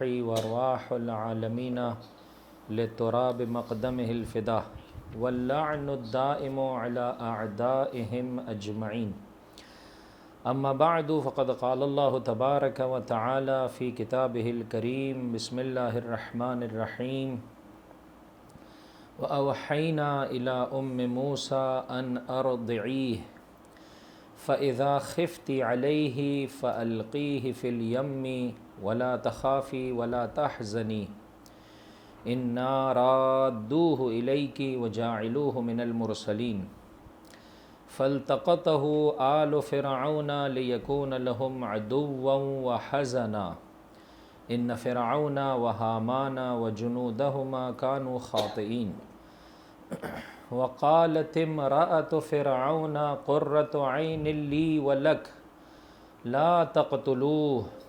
وارواح العالمین لتراب مقدمه الفدا واللعن الدائم على اعدائهم اجمعین اما بعد فقد قال الله تبارک وتعالى في كتابه الكريم بسم الله الرحمن الرحیم وأوحينا إلى موسى أن أرضعيه فإذا خفت عليه فألقيه في اليم ولا تخافي ولا تحزني إنا رادوه إليك وجاعلوه من المرسلين فالتقطه آل فرعون ليكون لهم عدوا وحزنا إن فرعون وهامان وجنودهما كانوا خاطئين وقالت امرأة فرعون قرة عين لي ولك لا تقتلوه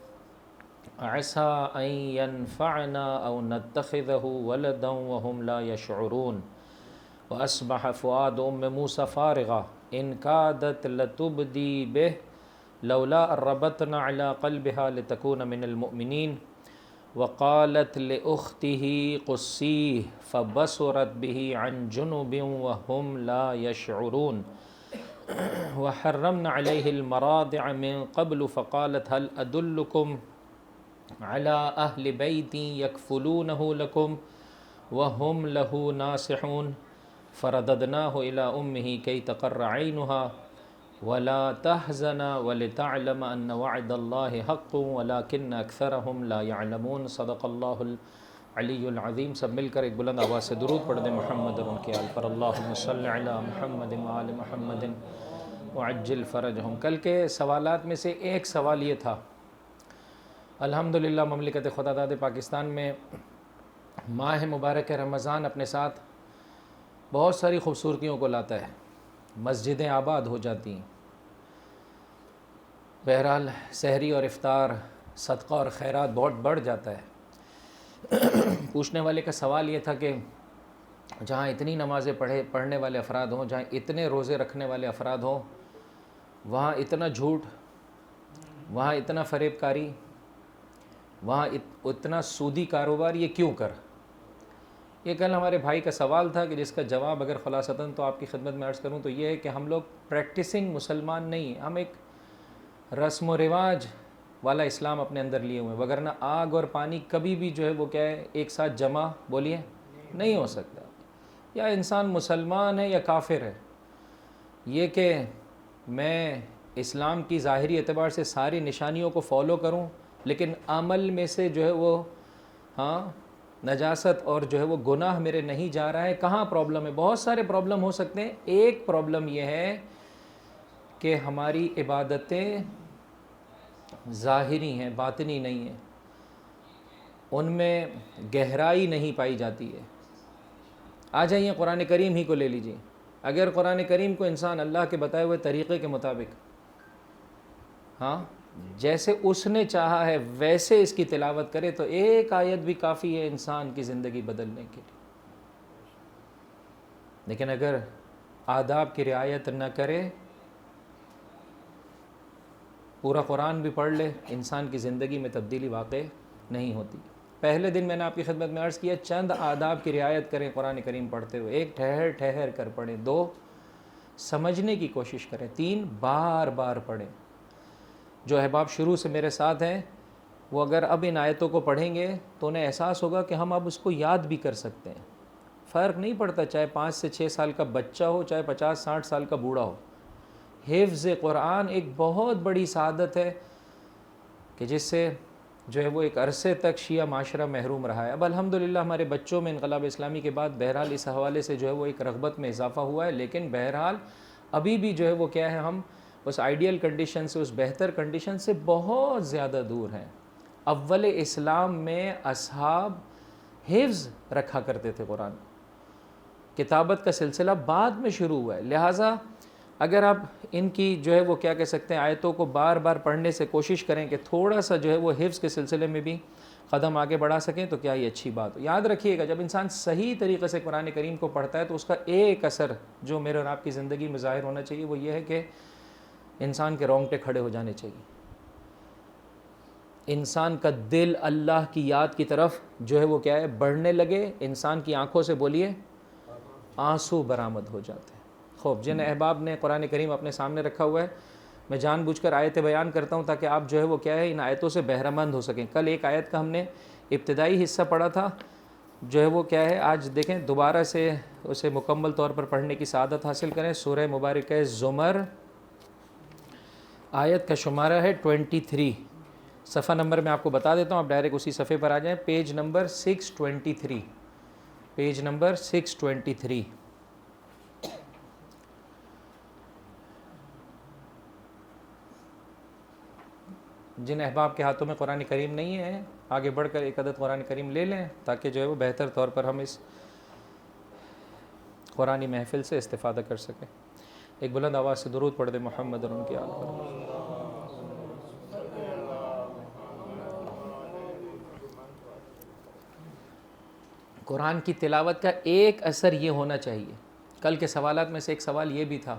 عسى أن ينفعنا أو نتخذه ولدا وهم لا يشعرون وأصبح فؤاد موسى فارغا إن كادت لتبدي به لولا أن ربطنا على قلبها لتكون من المؤمنين وقالت لأخته قصيه فبصرت به عن جنب وهم لا يشعرون وحرمنا عليه المراضع من قبل فقالت هل أدلكم على أهل بيت يكفلونه لكم وهم له ناصحون فرددناه إلى أمه كي تقر عينها ولا تحزن ولتعلم ان وعد الله حق ولكن اکثرهم لا يعلمون صدق اللہ العلی العظیم۔ سب مل کر ایک بلند آواز سے درود پڑھ دیں محمد اور ان کے آل پر، اللہم صل علی محمد وآل محمد وعجل فرجہم۔ کل کے سوالات میں سے ایک سوال یہ تھا، الحمدللہ مملکت خدا داد پاکستان میں ماہ مبارک رمضان اپنے ساتھ بہت ساری خوبصورتیوں کو لاتا ہے، مسجدیں آباد ہو جاتی ہیں، بہرحال سحری اور افطار صدقہ اور خیرات بہت بڑھ جاتا ہے۔ پوچھنے والے کا سوال یہ تھا کہ جہاں اتنی نمازیں پڑھنے والے افراد ہوں، جہاں اتنے روزے رکھنے والے افراد ہوں، وہاں اتنا جھوٹ، وہاں اتنا فریب کاری، وہاں اتنا سودی کاروبار، یہ کیوں کر؟ یہ کل ہمارے بھائی کا سوال تھا کہ جس کا جواب اگر خلاصتاً تو آپ کی خدمت میں عرض کروں تو یہ ہے کہ ہم لوگ پریکٹسنگ مسلمان نہیں ہیں، ہم ایک رسم و رواج والا اسلام اپنے اندر لیے ہوئے ہیں، وگرنہ آگ اور پانی کبھی بھی جو ہے وہ کیا ہے ایک ساتھ جمع بولیے نہیں ہو سکتا۔ یا انسان مسلمان ہے یا کافر ہے، یہ کہ میں اسلام کی ظاہری اعتبار سے ساری نشانیوں کو فالو کروں لیکن عمل میں سے جو ہے وہ نجاست اور جو ہے وہ گناہ میرے نہیں جا رہا ہے، کہاں پرابلم ہے؟ بہت سارے پرابلم ہو سکتے ہیں۔ ایک پرابلم یہ ہے کہ ہماری عبادتیں ظاہری ہیں، باطنی نہیں ہیں، ان میں گہرائی نہیں پائی جاتی ہے۔ آ جائیے قرآن کریم ہی کو لے لیجیے، اگر قرآن کریم کو انسان اللہ کے بتائے ہوئے طریقے کے مطابق جیسے اس نے چاہا ہے ویسے اس کی تلاوت کرے تو ایک آیت بھی کافی ہے انسان کی زندگی بدلنے کے لیے۔ لیکن اگر آداب کی رعایت نہ کرے، پورا قرآن بھی پڑھ لے، انسان کی زندگی میں تبدیلی واقع نہیں ہوتی۔ پہلے دن میں نے آپ کی خدمت میں عرض کیا چند آداب کی رعایت کریں قرآن کریم پڑھتے ہوئے۔ ایک، ٹھہر ٹھہر کر پڑھیں۔ دو، سمجھنے کی کوشش کریں۔ تین، بار بار پڑھیں۔ جو احباب شروع سے میرے ساتھ ہیں وہ اگر اب ان آیتوں کو پڑھیں گے تو انہیں احساس ہوگا کہ ہم اب اس کو یاد بھی کر سکتے ہیں۔ فرق نہیں پڑتا چاہے 5 سے 6 سال کا بچہ ہو، چاہے 50-60 سال کا بوڑھا ہو۔ حفظ قرآن ایک بہت بڑی سعادت ہے کہ جس سے جو ہے وہ ایک عرصے تک شیعہ معاشرہ محروم رہا ہے۔ اب الحمدللہ ہمارے بچوں میں انقلاب اسلامی کے بعد بہرحال اس حوالے سے جو ہے وہ ایک رغبت میں اضافہ ہوا ہے، لیکن بہرحال ابھی بھی جو ہے وہ کیا ہے، ہم اس آئیڈیل کنڈیشن سے، اس بہتر کنڈیشن سے بہت زیادہ دور ہیں۔ اول اسلام میں اصحاب حفظ رکھا کرتے تھے قرآن، کتابت کا سلسلہ بعد میں شروع ہوا ہے۔ لہٰذا اگر آپ ان کی جو ہے وہ کیا کہہ سکتے ہیں آیتوں کو بار بار پڑھنے سے کوشش کریں کہ تھوڑا سا جو ہے وہ حفظ کے سلسلے میں بھی قدم آگے بڑھا سکیں تو کیا یہ اچھی بات ہو۔ یاد رکھیے گا جب انسان صحیح طریقے سے قرآن کریم کو پڑھتا ہے تو اس کا ایک اثر جو میرے اور آپ کی زندگی میں ظاہر ہونا چاہیے وہ یہ ہے کہ انسان کے رونگٹے کھڑے ہو جانے چاہیے۔ انسان کا دل اللہ کی یاد کی طرف جو ہے وہ کیا ہے بڑھنے لگے، انسان کی آنکھوں سے بولیے آنسو برآمد ہو جاتے ہیں۔ خوب جن احباب نے قرآن کریم اپنے سامنے رکھا ہوا ہے، میں جان بوجھ کر آیتیں بیان کرتا ہوں تاکہ آپ جو ہے وہ کیا ہے ان آیتوں سے بہرہ مند ہو سکیں۔ کل ایک آیت کا ہم نے ابتدائی حصہ پڑھا تھا، جو ہے وہ کیا ہے آج دیکھیں دوبارہ سے اسے مکمل طور پر پڑھنے کی سعادت حاصل کریں۔ سورہ مبارکہ زمر، آیت کا شمارہ ہے 23، صفحہ نمبر میں آپ کو بتا دیتا ہوں، آپ ڈائریکٹ اسی صفحے پر آ جائیں، پیج نمبر 623، پیج نمبر 623۔ جن احباب کے ہاتھوں میں قرآن کریم نہیں ہے آگے بڑھ کر ایک عدد قرآن کریم لے لیں تاکہ جو ہے وہ بہتر طور پر ہم اس قرآنی محفل سے استفادہ کر سکیں۔ ایک بلند آواز سے درود پڑھ دیں محمد اور ان کے آل پر۔ قرآن کی تلاوت کا ایک اثر یہ ہونا چاہیے۔ کل کے سوالات میں سے ایک سوال یہ بھی تھا،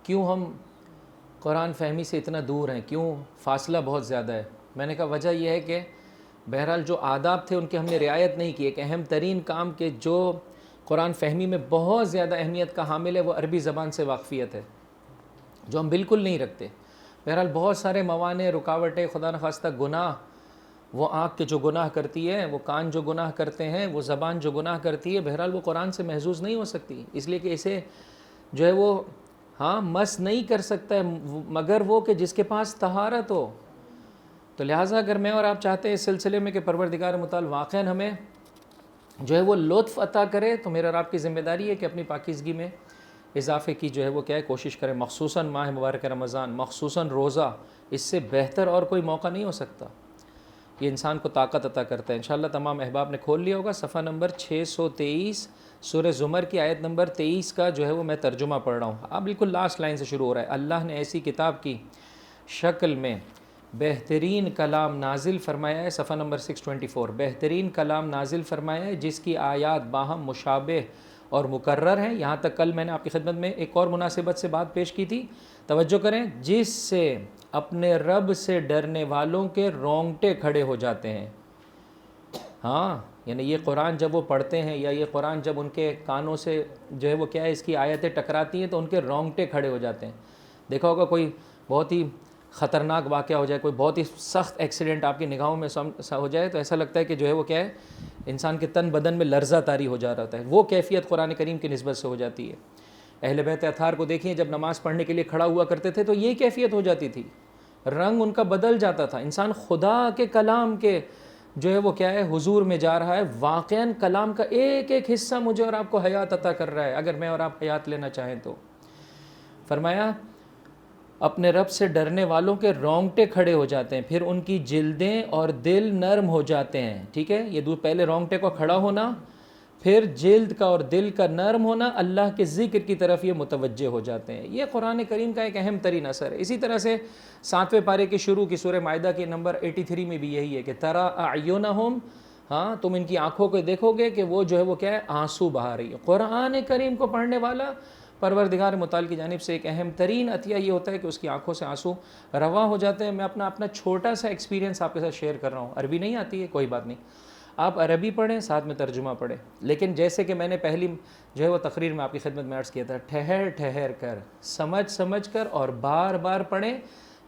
کیوں ہم قرآن فہمی سے اتنا دور ہیں، کیوں فاصلہ بہت زیادہ ہے؟ میں نے کہا وجہ یہ ہے کہ بہرحال جو آداب تھے ان کی ہم نے رعایت نہیں کی۔ ایک اہم ترین کام کہ جو قرآن فہمی میں بہت زیادہ اہمیت کا حامل ہے وہ عربی زبان سے واقفیت ہے، جو ہم بالکل نہیں رکھتے۔ بہرحال بہت سارے موانع، رکاوٹیں، خدا نخواستہ گناہ، وہ آنکھ کے جو گناہ کرتی ہے، وہ کان جو گناہ کرتے ہیں، وہ زبان جو گناہ کرتی ہے، بہرحال وہ قرآن سے محظوظ نہیں ہو سکتی، اس لیے کہ اسے جو ہے وہ مس نہیں کر سکتا ہے مگر وہ کہ جس کے پاس طہارت ہو۔ تو لہٰذا اگر میں اور آپ چاہتے ہیں اس سلسلے میں کہ پروردگار متعال واقعاً ہمیں جو ہے وہ لطف عطا کرے، تو میرا اور آپ کی ذمہ داری ہے کہ اپنی پاکیزگی میں اضافے کی جو ہے وہ کیا ہے کوشش کریں، مخصوصاً ماہ مبارک رمضان، مخصوصاً روزہ، اس سے بہتر اور کوئی موقع نہیں ہو سکتا۔ یہ انسان کو طاقت عطا کرتا ہے۔ انشاءاللہ تمام احباب نے کھول لیا ہوگا صفحہ نمبر 623، سورہ زمر کی آیت نمبر 23 کا جو ہے وہ میں ترجمہ پڑھ رہا ہوں۔ اب بالکل لاسٹ لائن سے شروع ہو رہا ہے۔ اللہ نے ایسی کتاب کی شکل میں بہترین کلام نازل فرمایا ہے، صفحہ نمبر 624، بہترین کلام نازل فرمایا ہے جس کی آیات باہم مشابہ اور مکرر ہیں۔ یہاں تک کل میں نے آپ کی خدمت میں ایک اور مناسبت سے بات پیش کی تھی، توجہ کریں، جس سے اپنے رب سے ڈرنے والوں کے رونگٹے کھڑے ہو جاتے ہیں۔ یعنی یہ قرآن جب وہ پڑھتے ہیں یا یہ قرآن جب ان کے کانوں سے جو ہے وہ کیا ہے اس کی آیتیں ٹکراتی ہیں تو ان کے رونگٹے کھڑے ہو جاتے ہیں۔ دیکھا ہوگا کوئی بہت ہی خطرناک واقعہ ہو جائے، کوئی بہت ہی سخت ایکسیڈنٹ آپ کی نگاہوں میں ہو جائے تو ایسا لگتا ہے کہ جو ہے وہ کیا ہے انسان کے تن بدن میں لرزہ طاری ہو جا رہا ہے۔ وہ کیفیت قرآن کریم کی نسبت سے ہو جاتی ہے۔ اہل بیت اطہار کو دیکھیں جب نماز پڑھنے کے لیے کھڑا ہوا کرتے تھے تو یہ کیفیت ہو جاتی تھی، رنگ ان کا بدل جاتا تھا۔ انسان خدا کے کلام کے جو ہے وہ کیا ہے حضور میں جا رہا ہے، واقعاً کلام کا ایک ایک حصہ مجھے اور آپ کو حیات عطا کر رہا ہے اگر میں اور آپ حیات لینا چاہیں تو۔ فرمایا اپنے رب سے ڈرنے والوں کے رونگٹے کھڑے ہو جاتے ہیں، پھر ان کی جلدیں اور دل نرم ہو جاتے ہیں۔ ٹھیک ہے، یہ پہلے رونگٹے کو کھڑا ہونا، پھر جلد کا اور دل کا نرم ہونا، اللہ کے ذکر کی طرف یہ متوجہ ہو جاتے ہیں۔ یہ قرآن کریم کا ایک اہم ترین اثر ہے۔ اسی طرح سے 7ویں پارے کے شروع کی سورہ مائدہ کے نمبر 83 میں بھی یہی ہے کہ ترى اعینہم، تم ان کی آنکھوں کو دیکھو گے کہ وہ جو ہے وہ کیا ہے آنسو بہا رہی ہے۔ قرآن کریم کو پڑھنے والا پروردگار متعال کی جانب سے ایک اہم ترین عطیہ یہ ہوتا ہے کہ اس کی آنکھوں سے آنسو رواں ہو جاتے ہیں۔ میں اپنا چھوٹا سا ایکسپیرینس آپ کے ساتھ شیئر کر رہا ہوں۔ عربی نہیں آتی ہے کوئی بات نہیں، آپ عربی پڑھیں ساتھ میں ترجمہ پڑھیں، لیکن جیسے کہ میں نے پہلی جو ہے وہ تقریر میں آپ کی خدمت میں عرض کیا تھا، ٹھہر ٹھہر کر سمجھ کر اور بار بار پڑھیں۔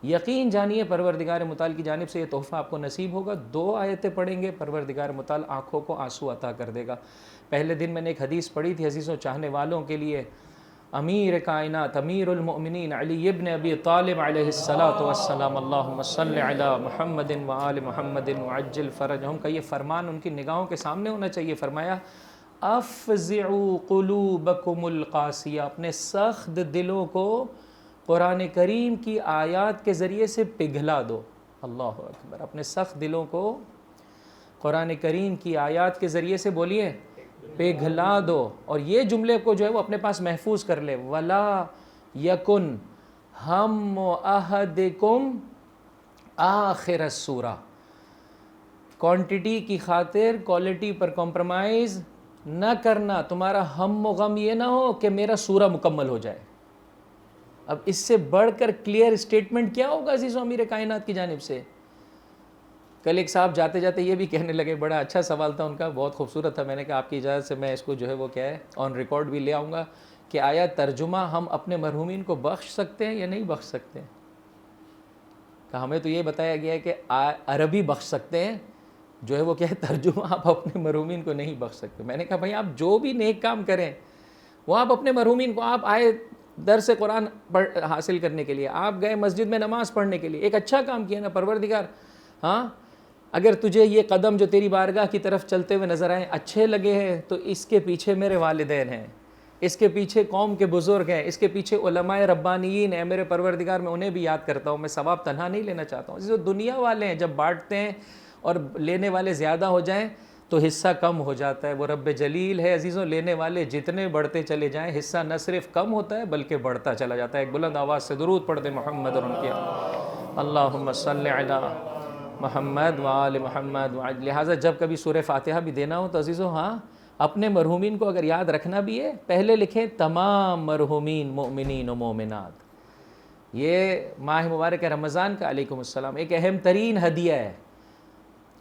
یقین جانیے پروردگار متعال کی جانب سے یہ تحفہ آپ کو نصیب ہوگا۔ 2 آیتیں پڑھیں گے پروردگار متعال آنکھوں کو آنسو عطا کر دے گا۔ پہلے دن میں نے ایک حدیث پڑھی تھی عزیزوں چاہنے والوں کے لیے، امیر کائنات امیر المؤمنین علی ابن ابی طالب علیہ الصلاۃ والسلام، اللہم صلی علی محمد وآل محمد وعجل فرجہم کا یہ فرمان ان کی نگاہوں کے سامنے ہونا چاہیے۔ فرمایا افزعوا قلوبکم القاسیہ، اپنے سخت دلوں کو قرآن کریم کی آیات کے ذریعے سے پگھلا دو۔ اللہ اکبر، اپنے سخت دلوں کو قرآن کریم کی آیات کے ذریعے سے بولیے پگھلا دو، اور یہ جملے کو جو ہے وہ اپنے پاس محفوظ کر لے، وَلَا يَكُنْ هَمُّ أَحَدِكُمْ آخِرَ السورہ، کوانٹٹی کی خاطر کوالٹی پر کمپرومائز نہ کرنا، تمہارا ہم و غم یہ نہ ہو کہ میرا سورہ مکمل ہو جائے۔ اب اس سے بڑھ کر کلیئر اسٹیٹمنٹ کیا ہوگا عزیزوں امیر کائنات کی جانب سے؟ کل ایک صاحب جاتے جاتے یہ بھی کہنے لگے، بڑا اچھا سوال تھا ان کا، بہت خوبصورت تھا، میں نے کہا آپ کی اجازت سے میں اس کو جو ہے وہ کیا ہے آن ریکارڈ بھی لے آؤں گا، کہ آیا ترجمہ ہم اپنے مرحومین کو بخش سکتے ہیں یا نہیں بخش سکتے ہیں؟ کہ ہمیں تو یہ بتایا گیا ہے کہ عربی بخش سکتے ہیں، جو ہے وہ کیا ہے ترجمہ آپ اپنے مرحومین کو نہیں بخش سکتے۔ میں نے کہا بھائی آپ جو بھی نیک کام کریں وہ آپ اپنے مرحومین کو، آپ آئے درس قرآن حاصل کرنے کے لیے، آپ گئے مسجد میں نماز پڑھنے کے لیے، ایک اچھا کام کیا نا پروردگار، ہاں اگر تجھے یہ قدم جو تیری بارگاہ کی طرف چلتے ہوئے نظر آئیں اچھے لگے ہیں تو اس کے پیچھے میرے والدین ہیں، اس کے پیچھے قوم کے بزرگ ہیں، اس کے پیچھے علماء ربانیین ہیں، میرے پروردگار میں انہیں بھی یاد کرتا ہوں، میں ثواب تنہا نہیں لینا چاہتا ہوں۔ جو دنیا والے ہیں جب بانٹتے ہیں اور لینے والے زیادہ ہو جائیں تو حصہ کم ہو جاتا ہے، وہ رب جلیل ہے عزیزوں، لینے والے جتنے بڑھتے چلے جائیں حصہ نہ صرف کم ہوتا ہے بلکہ بڑھتا چلا جاتا ہے۔ ایک بلند آواز سے درود پڑھ دیں محمد اور ان کے اللہم صلی علی محمد وآل محمد وآل۔ لہٰذا جب کبھی سورہ فاتحہ بھی دینا ہو تو عزیزوں ہاں اپنے مرحومین کو اگر یاد رکھنا بھی ہے، پہلے لکھیں تمام مرحومین مؤمنین و مومنات۔ یہ ماہ مبارک رمضان کا علیکم السلام ایک اہم ترین ہدیہ ہے۔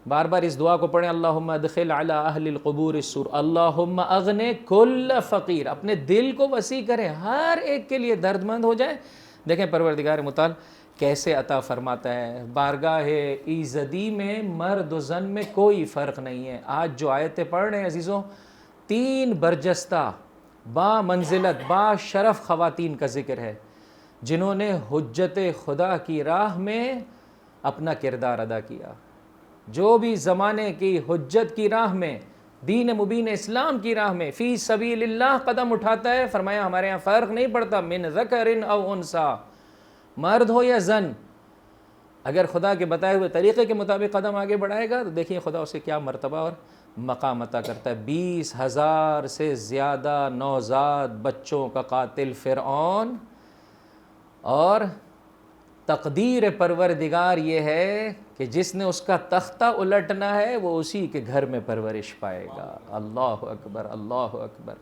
بار بار اس دعا کو پڑھیں، اللہم ادخل علی اہل القبور السرور، اللہم اغن کل فقیر، اپنے دل کو وسیع کریں، ہر ایک کے لیے درد مند ہو جائیں۔ دیکھیں پروردگار متعال کیسے عطا فرماتا ہے، بارگاہ ایزدی میں مرد و زن میں کوئی فرق نہیں ہے۔ آج جو آیتیں پڑھ رہے ہیں عزیزوں، 3 برجستہ با منزلت با شرف خواتین کا ذکر ہے جنہوں نے حجت خدا کی راہ میں اپنا کردار ادا کیا۔ جو بھی زمانے کی حجت کی راہ میں، دین مبین اسلام کی راہ میں فی سبیل اللہ قدم اٹھاتا ہے، فرمایا ہمارے ہاں فرق نہیں پڑتا من ذکر او انثی، مرد ہو یا زن، اگر خدا کے بتائے ہوئے طریقے کے مطابق قدم آگے بڑھائے گا تو دیکھیے خدا اسے کیا مرتبہ اور مقام عطا کرتا ہے۔ 20,000 سے زیادہ نوزاد بچوں کا قاتل فرعون، اور تقدیر پروردگار یہ ہے کہ جس نے اس کا تختہ الٹنا ہے وہ اسی کے گھر میں پرورش پائے گا۔ اللہ اکبر اللہ اکبر۔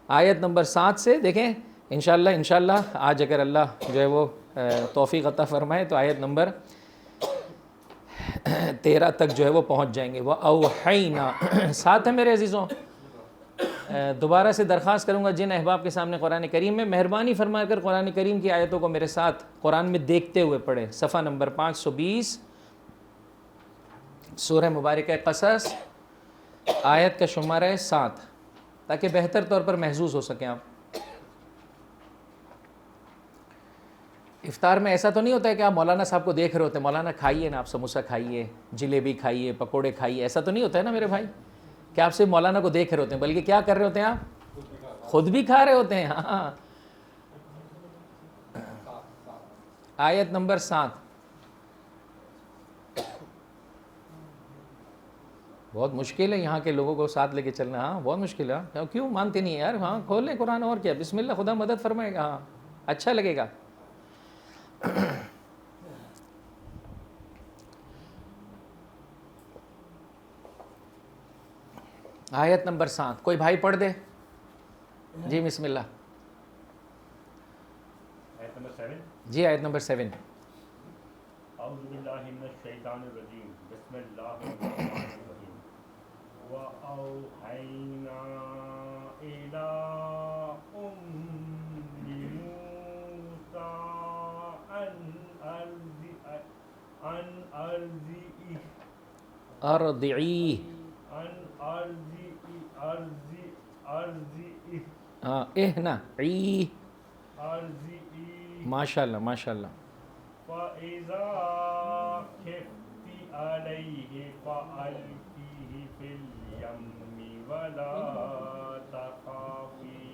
آیت نمبر 7 سے دیکھیں انشاءاللہ آج اگر اللہ جو ہے وہ توفیق عطا فرمائے تو آیت نمبر 13 تک جو ہے وہ پہنچ جائیں گے۔ وَأَوْحَيْنَا، ساتھ ہے میرے عزیزوں، دوبارہ سے درخواست کروں گا جن احباب کے سامنے قرآن کریم میں، مہربانی فرما کر قرآن کریم کی آیتوں کو میرے ساتھ قرآن میں دیکھتے ہوئے پڑھیں۔ صفحہ نمبر 520 سورہ مبارکہ قصص، آیت کا شمارہ 7، تاکہ بہتر طور پر محظوظ ہو سکیں آپ۔ افطار میں ایسا تو نہیں ہوتا ہے کہ آپ مولانا صاحب کو دیکھ رہے ہوتے ہیں، مولانا کھائیے نا، آپ سموسہ کھائیے، جلیبی کھائیے، پکوڑے کھائیے، ایسا تو نہیں ہوتا ہے نا میرے بھائی کہ آپ صرف مولانا کو دیکھ رہے ہوتے ہیں، بلکہ کیا کر رہے ہوتے ہیں آپ؟ خود بھی کھا رہے ہوتے ہیں۔ ہاں، آیت نمبر 7، بہت مشکل ہے یہاں کے لوگوں کو ساتھ لے کے چلنا، ہاں بہت مشکل ہے، کیوں مانتے نہیں ہیں یار؟ ہاں کھول لیں قرآن، اور کیا، بسم اللہ، خدا مدد فرمائے گا، ہاں اچھا لگے گا۔ آیت نمبر 7 کوئی بھائی پڑھ دے جی، بسم اللہ۔ آیت نمبر 7، جی آیت نمبر 7۔ اعوذ باللہ من الشیطان الرجیم، بسم اللہ الرحمن الرحیم۔ وَأَوْحَيْنَا إِلَىٰ أُمِّ مُوسَىٰ ماشاء اللہ ماشاء اللہ۔ فَإِذَا خِفْتِ عَلَيْهِ فَأَلْقِيهِ فِي الْيَمِّ وَلَا تَخَافِي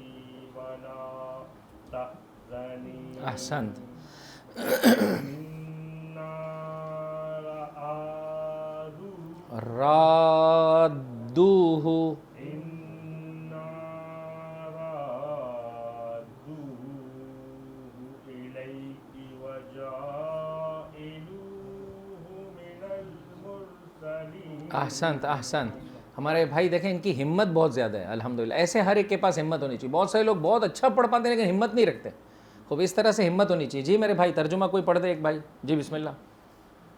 وَلَا تَحْزَنِي احسنت۔ إِنَّا رادوہ، إِلَيْكِ وَجَاعِلُوهُ مِنَ الْمُرْسَلِينَ۔ احسنت احسنت۔ ہمارے بھائی دیکھیں ان کی ہمت بہت زیادہ ہے الحمدللہ، ایسے ہر ایک کے پاس ہمت ہونی چاہیے۔ بہت سارے لوگ بہت اچھا پڑھ پاتے ہیں لیکن ہمت نہیں رکھتے، خوب اس طرح سے ہمت ہونی چاہیے۔ جی میرے بھائی ترجمہ کوئی پڑھ دے ایک بھائی، جی بسم اللہ۔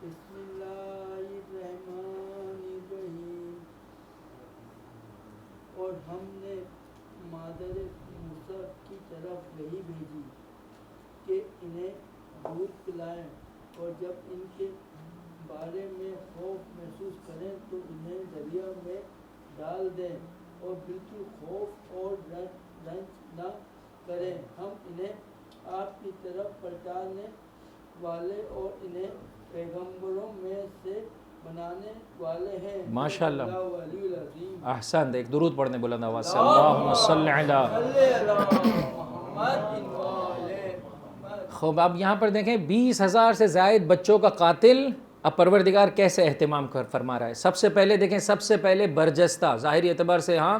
بسم اللہ ہم نے مادر موسیٰ کی طرف وحی بھیجی کہ انہیں دودھ پلائیں، اور جب ان کے بارے میں خوف محسوس کریں تو انہیں دریا میں ڈال دیں، اور بالکل خوف اور رنج نہ کریں۔ ہم انہیں آپ کی طرف پلٹانے والے اور انہیں پیغمبروں میں سے بنانے والے ہیں۔ ماشاءاللہ، اللہ علی العظیم۔ احسن، ایک درود پڑھنے بلند آواز سے، اللہم صلی علی۔ خوب، اب یہاں پر دیکھیں 20,000 سے زائد بچوں کا قاتل اب پروردگار کیسے اہتمام فرما رہا ہے۔ سب سے پہلے دیکھیں، سب سے پہلے برجستہ ظاہری اعتبار سے ہاں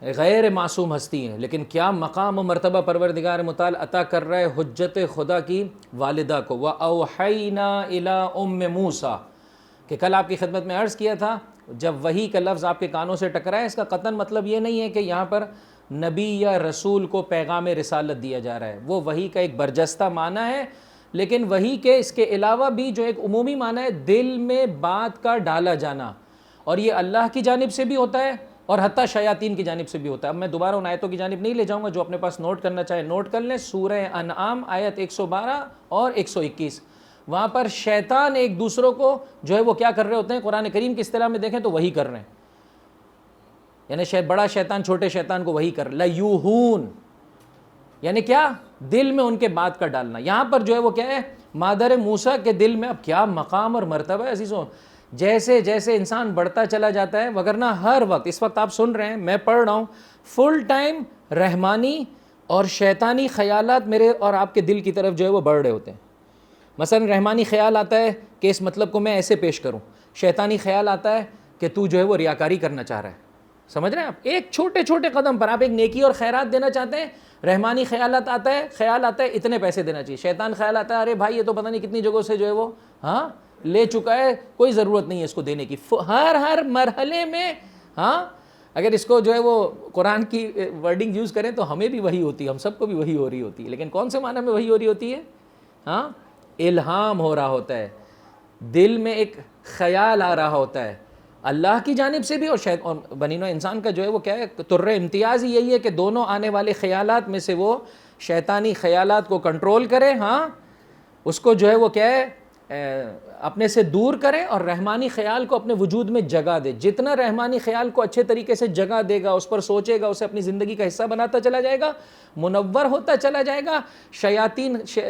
غیر معصوم ہستی ہیں، لیکن کیا مقام و مرتبہ پروردگار متعال عطا کر رہا ہے حجت خدا کی والدہ کو۔ وَأَوْحَيْنَا إِلَىٰ أُمِّ مُوسَىٰ، کہ کل آپ کی خدمت میں عرض کیا تھا، جب وحی کا لفظ آپ کے کانوں سے ٹکرا ہے، اس کا قطعاً مطلب یہ نہیں ہے کہ یہاں پر نبی یا رسول کو پیغام رسالت دیا جا رہا ہے، وہ وحی کا ایک برجستہ معنی ہے، لیکن وحی کے اس کے علاوہ بھی جو ایک عمومی معنی ہے دل میں بات کا ڈالا جانا، اور یہ اللہ کی جانب سے بھی ہوتا ہے اور حتیٰ شیاطین کی جانب سے بھی ہوتا ہے۔ اب میں دوبارہ ان آیتوں کی جانب نہیں لے جاؤں گا، جو اپنے پاس نوٹ کرنا چاہے نوٹ کر لیں۔ سورہ انعام آیت 112 اور 121، وہاں پر شیطان ایک دوسروں کو جو ہے وہ کیا کر رہے ہوتے ہیں، قرآن کریم کی اصطلاح میں دیکھیں تو وہی کر رہے ہیں، یعنی بڑا شیطان چھوٹے شیطان کو وہی کر لیوہون، یعنی کیا، دل میں ان کے بات کا ڈالنا۔ یہاں پر جو ہے وہ کیا ہے، مادر موسیٰ کے دل میں، اب کیا مقام اور مرتبہ ہے عزیزوں، جیسے جیسے انسان بڑھتا چلا جاتا ہے، وگرنہ ہر وقت، اس وقت آپ سن رہے ہیں، میں پڑھ رہا ہوں، فل ٹائم رحمانی اور شیطانی خیالات میرے اور آپ کے دل کی طرف جو ہے وہ بڑھ رہے ہوتے ہیں۔ مثلا رحمانی خیال آتا ہے کہ اس مطلب کو میں ایسے پیش کروں، شیطانی خیال آتا ہے کہ تو جو ہے وہ ریاکاری کرنا چاہ رہا ہے، سمجھ رہے ہیں آپ، ایک چھوٹے چھوٹے قدم پر آپ ایک نیکی اور خیرات دینا چاہتے ہیں، رحمانی خیالات آتا ہے، خیال آتا ہے اتنے پیسے دینا چاہیے، شیطان خیال آتا ہے ارے بھائی یہ تو پتہ نہیں کتنی جگہوں سے جو ہے وہ ہاں لے چکا ہے، کوئی ضرورت نہیں ہے اس کو دینے کی، ہر مرحلے میں ہاں، اگر اس کو جو ہے وہ قرآن کی ورڈنگ یوز کریں تو ہمیں بھی وہی ہوتی ہے، ہم سب کو بھی وہی ہو رہی ہوتی ہے، لیکن کون سے معنی میں وہی ہو رہی ہوتی ہے، ہاں الہام ہو رہا ہوتا ہے، دل میں ایک خیال آ رہا ہوتا ہے اللہ کی جانب سے بھی، اور بنی نوع انسان کا جو ہے وہ کیا ہے، طر امتیاز ہی یہی ہے کہ دونوں آنے والے خیالات میں سے وہ شیطانی خیالات کو کنٹرول کرے، ہاں اس کو جو ہے وہ کیا ہے اپنے سے دور کرے، اور رحمانی خیال کو اپنے وجود میں جگہ دے۔ جتنا رحمانی خیال کو اچھے طریقے سے جگہ دے گا، اس پر سوچے گا، اسے اپنی زندگی کا حصہ بناتا چلا جائے گا، منور ہوتا چلا جائے گا،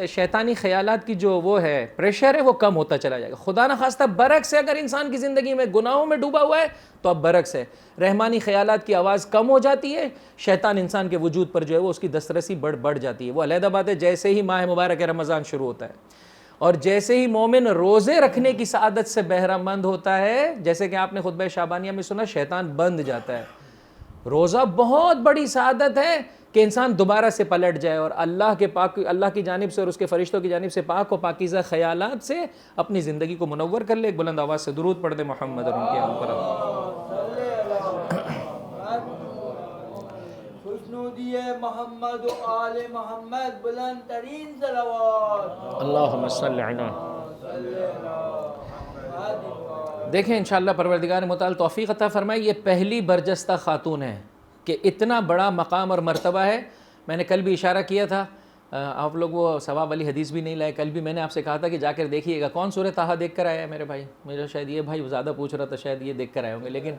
شیطانی خیالات کی جو وہ ہے پریشر ہے وہ کم ہوتا چلا جائے گا۔ خدا نخواستہ برعکس ہے، اگر انسان کی زندگی میں گناہوں میں ڈوبا ہوا ہے تو اب برعکس ہے، رحمانی خیالات کی آواز کم ہو جاتی ہے، شیطان انسان کے وجود پر جو ہے وہ اس کی دسترسی بڑھ جاتی ہے۔ وہ علیحدہ بات ہے، جیسے ہی ماہ مبارک رمضان شروع ہوتا ہے اور جیسے ہی مومن روزے رکھنے کی سعادت سے بہرہ مند ہوتا ہے، جیسے کہ آپ نے خطبہ شعبانیہ میں سنا، شیطان بند جاتا ہے۔ روزہ بہت بڑی سعادت ہے کہ انسان دوبارہ سے پلٹ جائے اور اللہ کی جانب سے اور اس کے فرشتوں کی جانب سے پاک و پاکیزہ خیالات سے اپنی زندگی کو منور کر لے۔ ایک بلند آواز سے درود پڑھ دے محمد اور ان کے آل پر۔ خوشنودی محمد و آل محمد، بلند ترین صلوات، اللہم صلی علی۔ دیکھیں انشاءاللہ پروردگار متعال توفیق عطا فرمائے، یہ پہلی برجستہ خاتون ہے کہ اتنا بڑا مقام اور مرتبہ ہے۔ میں نے کل بھی اشارہ کیا تھا، آپ لوگ وہ ثواب والی حدیث بھی نہیں لائے، کل بھی میں نے آپ سے کہا تھا کہ جا کر دیکھیے گا کون سورہ طٰہٰ دیکھ کر آیا ہے میرے بھائی، مجھے شاید یہ بھائی زیادہ پوچھ رہا تھا، شاید یہ دیکھ کر آئے ہوں گے، لیکن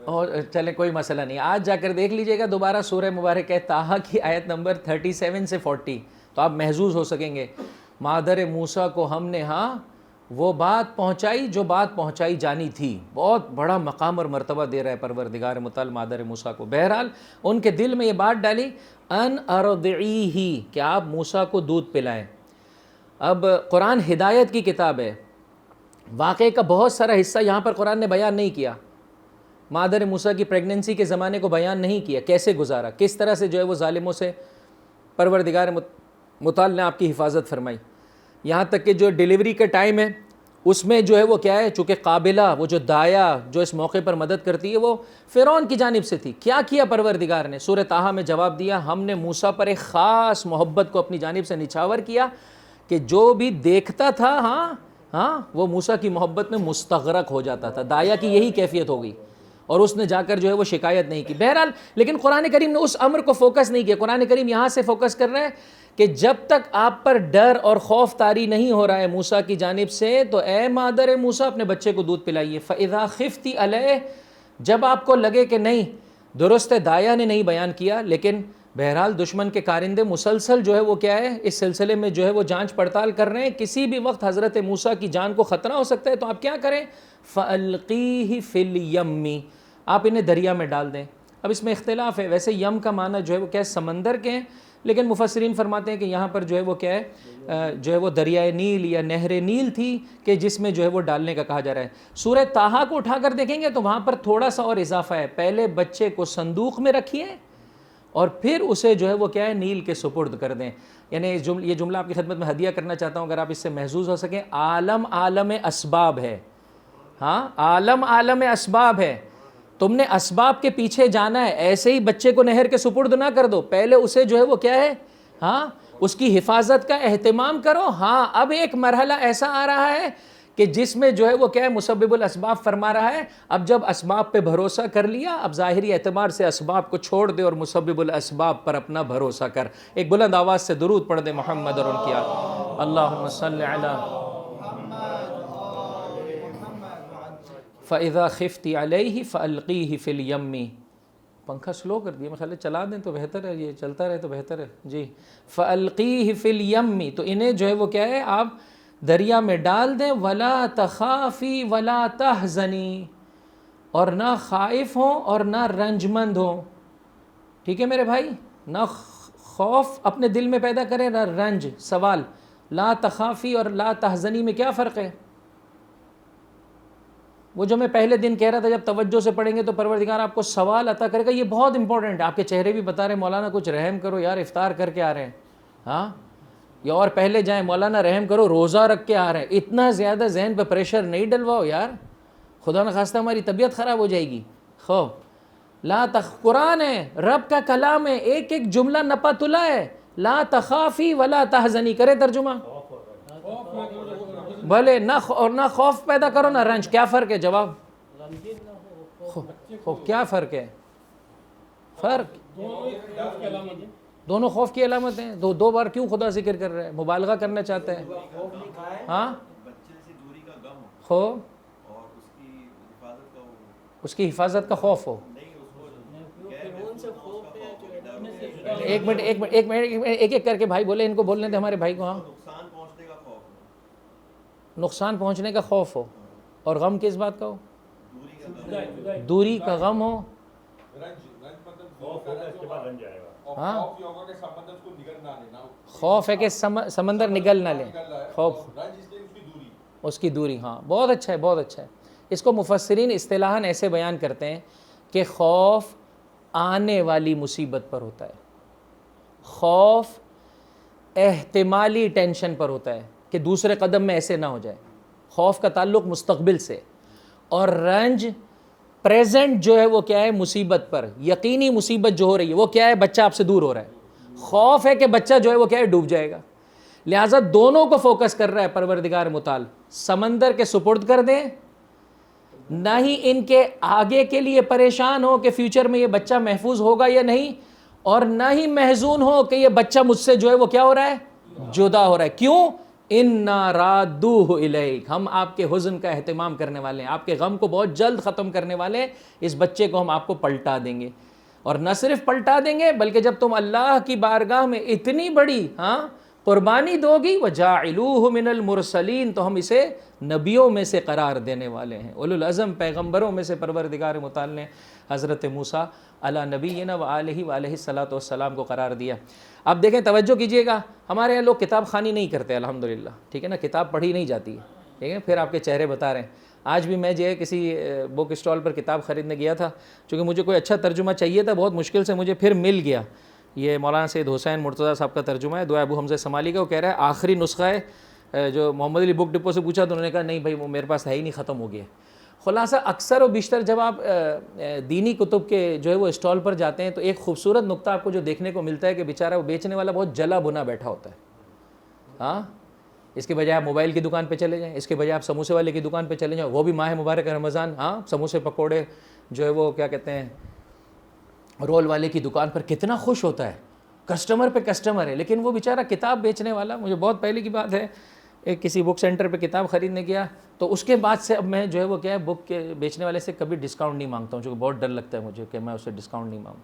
اور چلیں کوئی مسئلہ نہیں، آج جا کر دیکھ لیجئے گا دوبارہ سورہ مبارک ہے طٰہٰ کی آیت نمبر 37 سے 40، تو آپ محظوظ ہو سکیں گے۔ مادر موسیٰ کو ہم نے ہاں وہ بات پہنچائی جو بات پہنچائی جانی تھی، بہت بڑا مقام اور مرتبہ دے رہا ہے پروردگار متعال مادر موسیٰ کو۔ بہرحال ان کے دل میں یہ بات ڈالی ان ارضعیہ، کہ آپ موسیٰ کو دودھ پلائیں۔ اب قرآن ہدایت کی کتاب ہے، واقعے کا بہت سارا حصہ یہاں پر قرآن نے بیان نہیں کیا، مادر موسیٰ کی پریگننسی کے زمانے کو بیان نہیں کیا، کیسے گزارا، کس طرح سے جو ہے وہ ظالموں سے پروردگار متعال نے آپ کی حفاظت فرمائی، یہاں تک کہ جو ڈیلیوری کا ٹائم ہے اس میں جو ہے وہ کیا ہے، چونکہ قابلہ وہ جو دایا جو اس موقع پر مدد کرتی ہے وہ فرعون کی جانب سے تھی، کیا کیا پروردگار نے، سورہ طٰہٰ میں جواب دیا، ہم نے موسیٰ پر ایک خاص محبت کو اپنی جانب سے نچھاور کیا کہ جو بھی دیکھتا تھا ہاں وہ موسیٰ کی محبت میں مستغرق ہو جاتا تھا۔ دایا کی یہی کیفیت ہوگی، اور اس نے جا کر جو ہے وہ شکایت نہیں کی. بہرحال لیکن قرآن کریم نے اس امر کو فوکس نہیں کیا. قرآن کریم یہاں سے فوکس کر رہا ہے کہ جب تک آپ پر ڈر اور خوف طاری نہیں ہو رہا ہے موسیٰ کی جانب سے تو اے مادر موسیٰ اپنے بچے کو دودھ پلائیے. فَإِذَا خِفْتِ عَلَيْهِ, جب آپ کو لگے کہ نہیں درست ہے دایا نے نہیں بیان کیا لیکن بہرحال دشمن کے کارندے مسلسل جو ہے وہ کیا ہے اس سلسلے میں جو ہے وہ جانچ پڑتال کر رہے ہیں, کسی بھی وقت حضرت موسیٰ کی جان کو خطرہ ہو سکتا ہے, تو آپ کیا کریں؟ فَأَلْقِيهِ فِي الْيَمِّ, آپ انہیں دریا میں ڈال دیں. اب اس میں اختلاف ہے, ویسے یم کا معنی جو ہے وہ کیا ہے سمندر کے ہیں, لیکن مفسرین فرماتے ہیں کہ یہاں پر جو ہے وہ کیا ہے جو ہے وہ دریائے نیل یا نہر نیل تھی کہ جس میں جو ہے وہ ڈالنے کا کہا جا رہا ہے. سورہ طٰہٰ کو اٹھا کر دیکھیں گے تو وہاں پر تھوڑا سا اور اضافہ ہے, پہلے بچے کو صندوق میں رکھیے اور پھر اسے جو ہے وہ کیا ہے نیل کے سپرد کر دیں. یعنی یہ جملہ آپ کی خدمت میں ہدیہ کرنا چاہتا ہوں اگر آپ اس سے محظوظ ہو سکیں. عالم اسباب ہے, ہاں عالم اسباب ہے, تم نے اسباب کے پیچھے جانا ہے. ایسے ہی بچے کو نہر کے سپرد نہ کر دو, پہلے اسے جو ہے وہ کیا ہے ہاں اس کی حفاظت کا اہتمام کرو. ہاں اب ایک مرحلہ ایسا آ رہا ہے کہ جس میں جو ہے وہ کیا ہے مسبب الاسباب فرما رہا ہے, اب جب اسباب پہ بھروسہ کر لیا اب ظاہری اعتبار سے اسباب کو چھوڑ دے اور مسبب الاسباب پر اپنا بھروسہ کر. ایک بلند آواز سے درود پڑھ دے محمد اور ان کی آل. اللہم صلی علی فَإِذَا خِفْتِ عَلَيْهِ فَأَلْقِيهِ فِي الْيَمِّ. پنکھا سلو کر دیا, میں خیال ہے چلا دیں تو بہتر ہے, یہ چلتا رہے تو بہتر ہے جی. فَأَلْقِيهِ فِي الْيَمِّ, تو انہیں جو ہے وہ کیا ہے آپ دریا میں ڈال دیں. وَلَا تَخَافِي وَلَا تَحْزَنِي, اور نہ خائف ہوں اور نہ رنجمند ہوں. ٹھیک ہے میرے بھائی, نہ خوف اپنے دل میں پیدا کریں نہ رنج. سوال, لا تخافی اور لا تحزنی میں کیا فرق ہے؟ وہ جو میں پہلے دن کہہ رہا تھا جب توجہ سے پڑھیں گے تو پروردگار آپ کو سوال عطا کرے گا. یہ بہت امپورٹنٹ ہے, آپ کے چہرے بھی بتا رہے ہیں مولانا کچھ رحم کرو یار افطار کر کے آ رہے ہیں, ہاں یا اور پہلے جائیں مولانا رحم کرو روزہ رکھ کے آ رہے ہیں. اتنا زیادہ ذہن پہ پریشر نہیں ڈلواؤ یار, خدا نخواستہ ہماری طبیعت خراب ہو جائے گی. لا قرآن ہے, رب کا کلام ہے, ایک ایک جملہ نپا تلا ہے. لا تخافی ولا تحزنی, کرے ترجمہ بھلے نہ اور نہ خوف پیدا کرو نہ رنج. کیا فرق ہے؟ جواب کیا فرق ہے؟ فرق دونوں خوف کی علامت ہیں. دو بار کیوں خدا ذکر کر رہا ہے؟ مبالغہ کرنا چاہتا ہے. ہاں خوف اس کی حفاظت کا خوف ہو. ایک منٹ ایک ایک کر کے بھائی بولے, ان کو بولنے دیں ہمارے بھائی کو. ہاں نقصان پہنچنے کا خوف ہو, اور غم کس بات کا ہو؟ دوری کا غم ہو. ہاں خوف ہے کہ سمندر نگل نہ لے, خوف اس کی دوری. ہاں بہت اچھا ہے, بہت اچھا ہے. اس کو مفسرین اصطلاحاً ایسے بیان کرتے ہیں کہ خوف آنے والی مصیبت پر ہوتا ہے, خوف احتمالی ٹینشن پر ہوتا ہے کہ دوسرے قدم میں ایسے نہ ہو جائے. خوف کا تعلق مستقبل سے, اور رنج پریزنٹ جو ہے وہ کیا ہے مصیبت پر, یقینی مصیبت جو ہو رہی ہے وہ کیا ہے بچہ آپ سے دور ہو رہا ہے. خوف ہے کہ بچہ جو ہے وہ کیا ہے ڈوب جائے گا. لہٰذا دونوں کو فوکس کر رہا ہے پروردگار متعال. سمندر کے سپرد کر دیں, نہ ہی ان کے آگے کے لیے پریشان ہو کہ فیوچر میں یہ بچہ محفوظ ہوگا یا نہیں, اور نہ ہی محزون ہو کہ یہ بچہ مجھ سے جو ہے وہ کیا ہو رہا ہے جدا ہو رہا ہے. کیوں؟ اِنَّا رَادُّوهُ إِلَيْكَ, ہم آپ کے حزن کا اہتمام کرنے والے ہیں, آپ کے غم کو بہت جلد ختم کرنے والے ہیں. اس بچے کو ہم آپ کو پلٹا دیں گے, اور نہ صرف پلٹا دیں گے بلکہ جب تم اللہ کی بارگاہ میں اتنی بڑی قربانی دو گی وَجَاعِلُوهُ مِنَ الْمُرْسَلِينَ, تو ہم اسے نبیوں میں سے قرار دینے والے ہیں. اولو العزم پیغمبروں میں سے پروردگار متعال نے حضرت موسیٰ علی نبینا و آلہ الصلاۃ والسلام کو قرار دیا. اب دیکھیں توجہ کیجئے گا, ہمارے یہاں لوگ کتاب خوانی نہیں کرتے الحمدللہ, ٹھیک ہے نا, کتاب پڑھی نہیں جاتی ہے, ٹھیک ہے. پھر آپ کے چہرے بتا رہے ہیں. آج بھی میں جو ہے کسی بک اسٹال پر کتاب خریدنے گیا تھا, چونکہ مجھے کوئی اچھا ترجمہ چاہیے تھا, بہت مشکل سے مجھے پھر مل گیا. یہ مولانا سید حسین مرتضیٰ صاحب کا ترجمہ ہے, دعا ابو حمزہ سمالی کا. وہ کہہ رہا ہے آخری نسخہ ہے, جو محمد علی بک ڈپو سے پوچھا تو انہوں نے کہا نہیں بھائی وہ میرے پاس ہے ہی نہیں, ختم ہو گیا. خلاصہ اکثر و بیشتر جب آپ دینی کتب کے جو ہے وہ اسٹال پر جاتے ہیں تو ایک خوبصورت نقطہ آپ کو جو دیکھنے کو ملتا ہے کہ بیچارہ وہ بیچنے والا بہت جلا بنا بیٹھا ہوتا ہے. ہاں اس کے بجائے آپ موبائل کی دکان پہ چلے جائیں, اس کے بجائے آپ سموسے والے کی دکان پہ چلے جائیں, وہ بھی ماہ مبارک رمضان, ہاں سموسے پکوڑے جو ہے وہ کیا کہتے ہیں رول والے کی دکان پر کتنا خوش ہوتا ہے, کسٹمر پہ کسٹمر ہے. لیکن وہ بیچارہ کتاب بیچنے والا, مجھے بہت پہلے کی بات ہے, ایک کسی بک سینٹر پہ کتاب خریدنے گیا, تو اس کے بعد سے اب میں جو ہے وہ کیا ہے بک کے بیچنے والے سے کبھی ڈسکاؤنٹ نہیں مانگتا ہوں, چونکہ بہت ڈر لگتا ہے مجھے کہ میں اسے ڈسکاؤنٹ نہیں مانگوں.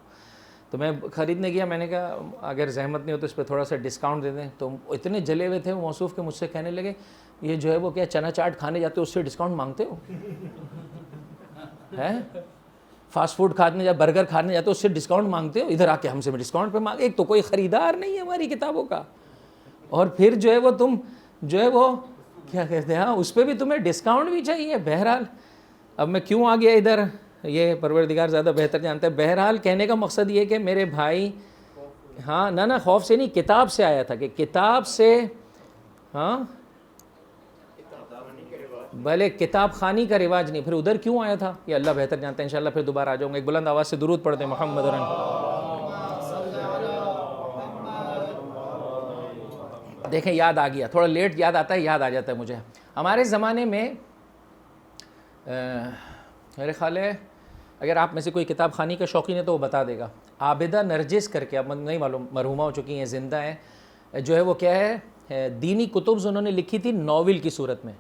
تو میں خریدنے گیا, میں نے کہا اگر زحمت نہیں ہو تو اس پہ تھوڑا سا ڈسکاؤنٹ دے دیں. تو اتنے جلے ہوئے تھے وہ موصوف کے, مجھ سے کہنے لگے یہ جو ہے وہ کیا چنا چاٹ کھانے جاتے ہو اس سے ڈسکاؤنٹ مانگتے ہو, ہے فاسٹ فوڈ کھانے یا برگر کھانے جاتے ہو اس سے ڈسکاؤنٹ مانگتے ہو, ادھر آ کے ہم سے ڈسکاؤنٹ پہ مانگے. ایک تو کوئی خریدار نہیں ہے ہماری کتابوں کا, اور پھر جو ہے وہ تم جو ہے وہ کیا کہتے ہیں, ہاں اس پہ بھی تمہیں ڈسکاؤنٹ بھی چاہیے. بہرحال اب میں کیوں آ گیا ادھر, یہ پروردگار زیادہ بہتر جانتا ہے. بہرحال کہنے کا مقصد یہ کہ میرے بھائی, ہاں نہ خوف سے نہیں, کتاب سے آیا تھا, کہ کتاب سے, ہاں بھلے کتاب خوانی کا رواج نہیں, پھر ادھر کیوں آیا تھا یہ اللہ بہتر جانتا ہے. انشاءاللہ پھر دوبارہ آ جاؤں گا. ایک بلند آواز سے درود پڑھتے ہیں محمد دیکھیں یاد آ گیا, تھوڑا لیٹ یاد آتا ہے, یاد آ جاتا ہے مجھے. ہمارے زمانے میں میرے خیال ہے اگر آپ میں سے کوئی کتاب خوانی کا شوقین ہے تو وہ بتا دے گا, عابدہ نرجس کر کے, اب نہیں معلوم مرحومہ ہو چکی ہیں زندہ ہیں, جو ہے وہ کیا ہے دینی کتب انہوں نے لکھی تھی ناول کی صورت میں.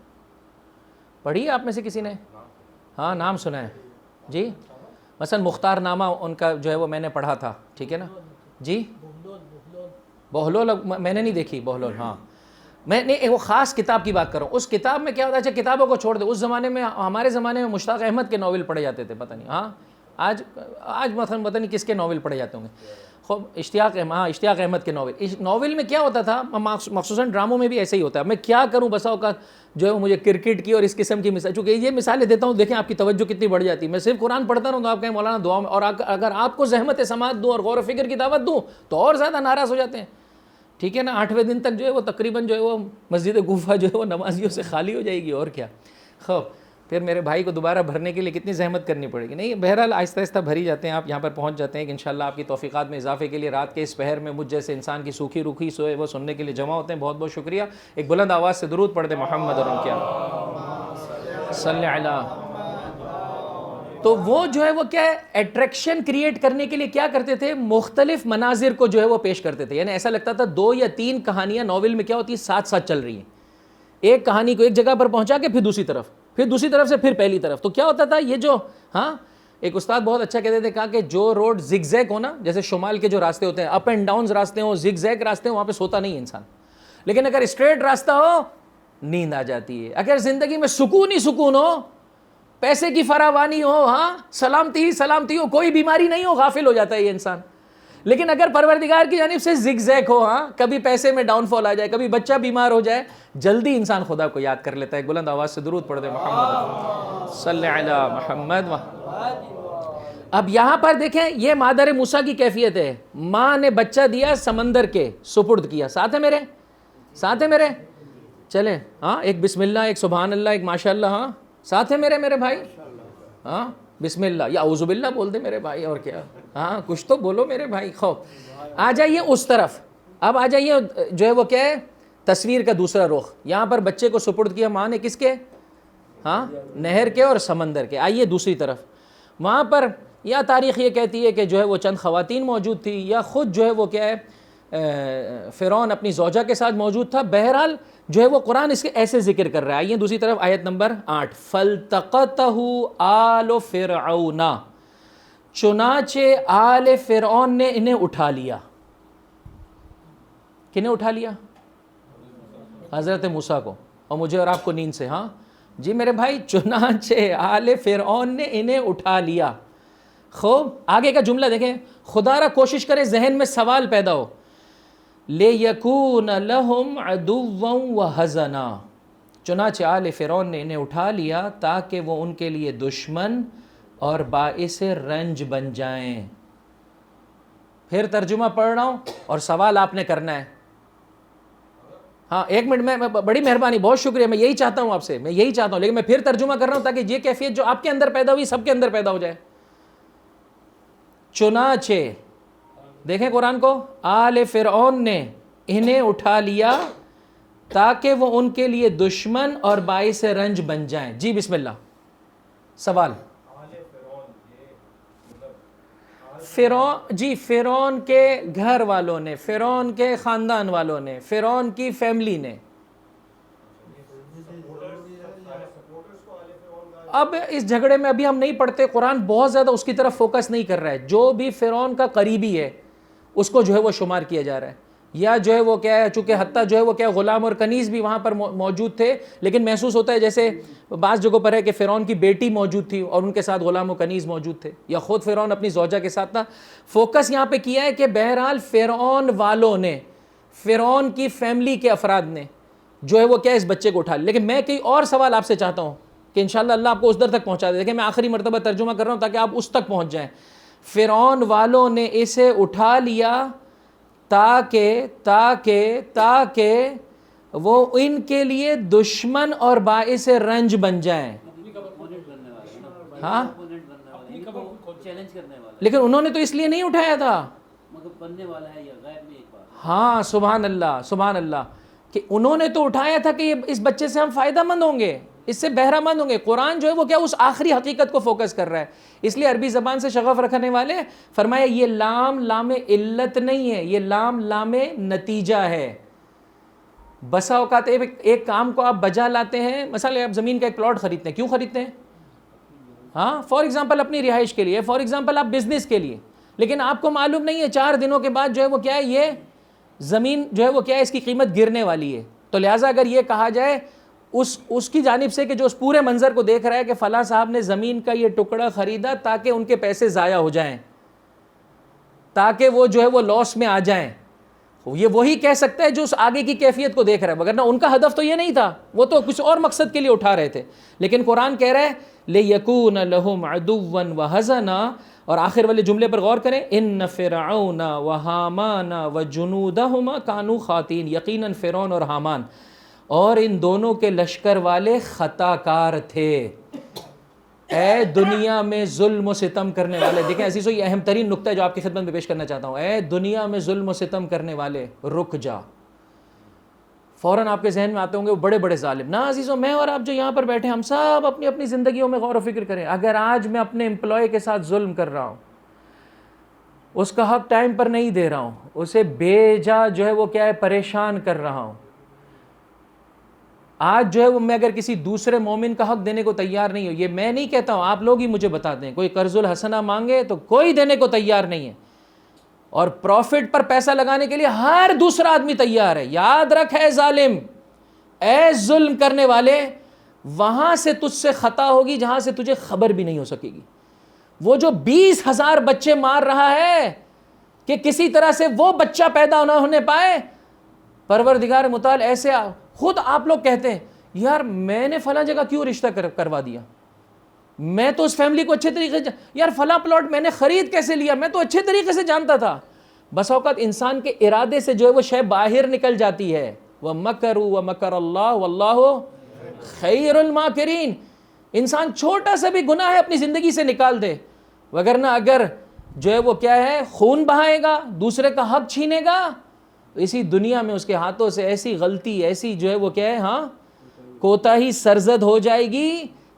پڑھی ہے آپ میں سے کسی نے؟ ہاں نام سنا ہے جی. مثلا مختار نامہ ان کا جو ہے وہ میں نے پڑھا تھا, ٹھیک ہے نا جی. بہلول میں نے نہیں دیکھی بہلول, ہاں میں نے وہ خاص کتاب کی بات کر رہا ہوں. اس کتاب میں کیا ہوتا ہے, اچھا کتابوں کو چھوڑ دے, اس زمانے میں ہمارے زمانے میں مشتاق احمد کے ناول پڑھے جاتے تھے, پتہ نہیں ہاں آج مثلا پتہ نہیں کس کے ناول پڑھے جاتے ہوں گے. خوب اشتیاق احمد کے ناول. اس ناول میں کیا ہوتا تھا, مخصوصاً ڈراموں میں بھی ایسے ہی ہوتا ہے. میں کیا کروں, بسا اوقات جو ہے وہ مجھے کرکٹ کی اور اس قسم کی مثال, چونکہ یہ مثالیں دیتا ہوں دیکھیں آپ کی توجہ کتنی بڑھ جاتی ہے. میں صرف قرآن پڑھتا رہوں تو آپ کہیں مولانا دعا میں, اور اگر آپ کو زحمت سماعت دوں اور غور و فکر کی دعوت دوں تو اور زیادہ ناراض ہو جاتے ہیں, ٹھیک ہے نا. 8ویں دن تک جو ہے وہ تقریباً جو ہے وہ مسجد کوفہ جو ہے وہ نمازیوں سے خالی ہو جائے گی, اور کیا. خوب پھر میرے بھائی کو دوبارہ بھرنے کے لیے کتنی زحمت کرنی پڑے گی. نہیں بہرحال آہستہ آہستہ بھری جاتے ہیں, آپ یہاں پر پہنچ جاتے ہیں کہ انشاءاللہ آپ کی توفیقات میں اضافے کے لیے رات کے اس پہر میں مجھ جیسے انسان کی سوکھی روکھی سوئے وہ سننے کے لیے جمع ہوتے ہیں. بہت بہت شکریہ. ایک بلند آواز سے درود پڑھ دیں محمد اور ان کے صلی علی. تو وہ جو ہے وہ کیا ہے اٹریکشن کریٹ کرنے کے لیے کیا کرتے تھے, مختلف مناظر کو جو ہے وہ پیش کرتے تھے. یعنی ایسا لگتا تھا 2 یا 3 کہانیاں ناول میں کیا ہوتی ہیں ساتھ ساتھ چل رہی ہیں. ایک کہانی کو ایک جگہ پر پہنچا کے پھر دوسری طرف, پھر دوسری طرف سے پھر پہلی طرف. تو کیا ہوتا تھا یہ جو, ہاں ایک استاد بہت اچھا کہتے تھے, کہا کہ جو روڈ زگ زیگ ہو نا, جیسے شمال کے جو راستے ہوتے ہیں اپ اینڈ ڈاؤنز راستے ہوں, زگ زیگ راستے ہوں, وہاں پہ سوتا نہیں ہے انسان. لیکن اگر اسٹریٹ راستہ ہو نیند آ جاتی ہے. اگر زندگی میں سکون ہی سکون ہو, پیسے کی فراوانی ہو, ہاں سلامتی ہی سلامتی ہو, کوئی بیماری نہیں ہو, غافل ہو جاتا ہے یہ انسان. لیکن اگر پروردگار کی جانب سے زگ زیگ ہو, ہاں کبھی پیسے میں ڈاؤن فال آ جائے, کبھی بچہ بیمار ہو جائے, جلدی انسان خدا کو یاد کر لیتا ہے. بلند آواز سے درود پڑھ دے محمد صلی علی محمد. اب یہاں پر دیکھیں یہ مادر موسیٰ کی کیفیت ہے. ماں نے بچہ دیا, سمندر کے سپرد کیا. ساتھ ہے میرے, ساتھ ہے میرے, چلے ہاں ایک بسم اللہ, ایک سبحان اللہ, ایک ماشاء اللہ, ہاں ساتھ ہے میرے بھائی, ہاں بسم اللہ یا اعوذ باللہ بول دے میرے بھائی, اور کیا, ہاں کچھ تو بولو میرے بھائی. خوب آ جائیے اس طرف. اب آ جائیے جو ہے وہ کیا ہے تصویر کا دوسرا رخ. یہاں پر بچے کو سپرد کیا ماں نے, کس کے, ہاں نہر کے اور سمندر کے. آئیے دوسری طرف. وہاں پر یا تاریخ یہ کہتی ہے کہ جو ہے وہ چند خواتین موجود تھی, یا خود جو ہے وہ کیا ہے فرعون اپنی زوجہ کے ساتھ موجود تھا. بہرحال جو ہے وہ قرآن اس کے ایسے ذکر کر رہا ہے. آئیے دوسری طرف آیت نمبر 8, فَالْتَقَطَهُ آلُ فِرْعَوْنَ, چنانچہ آل فرعون نے انہیں اٹھا لیا. کنہیں اٹھا لیا؟ حضرت موسیٰ کو, اور مجھے اور آپ کو نیند سے. ہاں جی میرے بھائی, چنانچہ آل فرعون نے انہیں اٹھا لیا. خوب آگے کا جملہ دیکھیں, خدا را کوشش کرے ذہن میں سوال پیدا ہو. لِيَكُونَ لَهُمْ عَدُوًّا وَحَزَنًا, چنانچہ آل فرعون نے انہیں اٹھا لیا تاکہ وہ ان کے لیے دشمن اور باعث رنج بن جائیں. پھر ترجمہ پڑھ رہا ہوں اور سوال آپ نے کرنا ہے. ہاں ایک منٹ میں, بڑی مہربانی, بہت شکریہ, میں یہی چاہتا ہوں آپ سے, میں یہی چاہتا ہوں, لیکن میں پھر ترجمہ کر رہا ہوں تاکہ یہ کیفیت جو آپ کے اندر پیدا ہوئی سب کے اندر پیدا ہو جائے. چنانچہ دیکھیں قرآن کو, آل فرعون نے انہیں اٹھا لیا تاکہ وہ ان کے لیے دشمن اور باعث رنج بن جائیں. جی بسم اللہ سوال. فرعون جی فرعون کے گھر والوں نے, فرعون کے خاندان والوں نے, فرعون کی فیملی نے. اب اس جھگڑے میں ابھی ہم نہیں پڑھتے, قرآن بہت زیادہ اس کی طرف فوکس نہیں کر رہا ہے. جو بھی فرعون کا قریبی ہے اس کو جو ہے وہ شمار کیا جا رہا ہے, یا جو ہے وہ کیا ہے, چونکہ حتیٰ جو ہے وہ کیا غلام اور کنیز بھی وہاں پر موجود تھے, لیکن محسوس ہوتا ہے جیسے بعض جگہوں پر ہے کہ فرعون کی بیٹی موجود تھی اور ان کے ساتھ غلام و کنیز موجود تھے, یا خود فرعون اپنی زوجہ کے ساتھ تھا. فوکس یہاں پہ کیا ہے کہ بہرحال فرعون والوں نے, فرعون کی فیملی کے افراد نے جو ہے وہ کیا اس بچے کو اٹھا لیا. لیکن میں کئی اور سوال آپ سے چاہتا ہوں کہ انشاءاللہ اللہ آپ کو اس در تک پہنچا دے. دیکھیں میں آخری مرتبہ ترجمہ کر رہا ہوں تاکہ آپ اس تک پہنچ جائیں. فرعون والوں نے اسے اٹھا لیا تاکہ وہ ان کے لیے دشمن اور باعث رنج بن جائیں. ہاں لیکن انہوں نے تو اس لیے نہیں اٹھایا تھا. ہاں سبحان اللہ سبحان اللہ, کہ انہوں نے تو اٹھایا تھا کہ اس بچے سے ہم فائدہ مند ہوں گے, اس سے بہرہ مند ہوں گے. قرآن جو ہے وہ کیا اس آخری حقیقت کو فوکس کر رہا ہے. اس لیے عربی زبان سے شغف رکھنے والے فرمایا یہ لام علت نہیں ہے, یہ لام نتیجہ ہے. بسا اوقات ایک کام کو آپ بجا لاتے ہیں, مثلا آپ زمین کا ایک پلاٹ خریدتے ہیں, کیوں خریدتے ہیں؟ ہاں فار ایگزامپل اپنی رہائش کے لیے, فار ایگزامپل آپ بزنس کے لیے, لیکن آپ کو معلوم نہیں ہے 4 دنوں کے بعد جو ہے وہ کیا ہے یہ زمین جو ہے وہ کیا ہے اس کی قیمت گرنے والی ہے. تو لہٰذا اگر یہ کہا جائے اس کی جانب سے کہ جو اس پورے منظر کو دیکھ رہا ہے کہ فلاں صاحب نے زمین کا یہ ٹکڑا خریدا تاکہ ان کے پیسے ضائع ہو جائیں, تاکہ وہ جو ہے وہ لاس میں آ جائیں, یہ وہی کہہ سکتا ہے جو اس آگے کی کیفیت کو دیکھ رہا ہے, وگرنہ ان کا ہدف تو یہ نہیں تھا, وہ تو کچھ اور مقصد کے لیے اٹھا رہے تھے. لیکن قرآن کہہ رہا ہے لِيَكُونَ لَهُمْ عَدُوًّا وَحَزَنًا, اور آخر والے جملے پر غور کریں, إِنَّ فِرْعَوْنَ وَحَامَانَ وَجُنُودَهُمَا كَانُوا خَاطِئِينَ, یقیناً فرعون اور حامان اور ان دونوں کے لشکر والے خطا کار تھے. اے دنیا میں ظلم و ستم کرنے والے, دیکھیں عزیزو یہ اہم ترین نقطہ ہے جو آپ کی خدمت میں پیش کرنا چاہتا ہوں. اے دنیا میں ظلم و ستم کرنے والے رک جا. فوراً آپ کے ذہن میں آتے ہوں گے وہ بڑے بڑے ظالم. نا عزیزو میں اور آپ جو یہاں پر بیٹھے ہم سب اپنی اپنی زندگیوں میں غور و فکر کریں. اگر آج میں اپنے امپلائی کے ساتھ ظلم کر رہا ہوں, اس کا حق ٹائم پر نہیں دے رہا ہوں, اسے بے جا جو ہے وہ کیا ہے پریشان کر رہا ہوں, آج جو ہے وہ میں اگر کسی دوسرے مومن کا حق دینے کو تیار نہیں ہوں, یہ میں نہیں کہتا ہوں آپ لوگ ہی مجھے بتاتے ہیں, کوئی قرض الحسنہ مانگے تو کوئی دینے کو تیار نہیں ہے, اور پروفٹ پر پیسہ لگانے کے لیے ہر دوسرا آدمی تیار ہے. یاد رکھ اے ظالم, اے ظلم کرنے والے, وہاں سے تجھ سے خطا ہوگی جہاں سے تجھے خبر بھی نہیں ہو سکے گی. وہ جو 20,000 بچے مار رہا ہے کہ کسی طرح سے وہ بچہ پیدا نہ ہونے پائے, پروردگار متعال ایسے خود آپ لوگ کہتے ہیں یار میں نے فلاں جگہ کیوں رشتہ کروا دیا, میں تو اس فیملی کو اچھے طریقے سے, یار فلاں پلاٹ میں نے خرید کیسے لیا, میں تو اچھے طریقے سے جانتا تھا. بس اوقات انسان کے ارادے سے جو ہے وہ شے باہر نکل جاتی ہے. وَمَكَرُوا وَمَكَرَ اللَّهُ وَاللَّهُ خَيْرُ الْمَاكِرِينَ. انسان چھوٹا سا بھی گناہ ہے اپنی زندگی سے نکال دے, وگرنہ اگر جو ہے وہ کیا ہے خون بہائے گا, دوسرے کا حق چھینے گا, تو اسی دنیا میں اس کے ہاتھوں سے ایسی غلطی, ایسی جو ہے وہ کیا ہے ہاں کوتاہی سرزد ہو جائے گی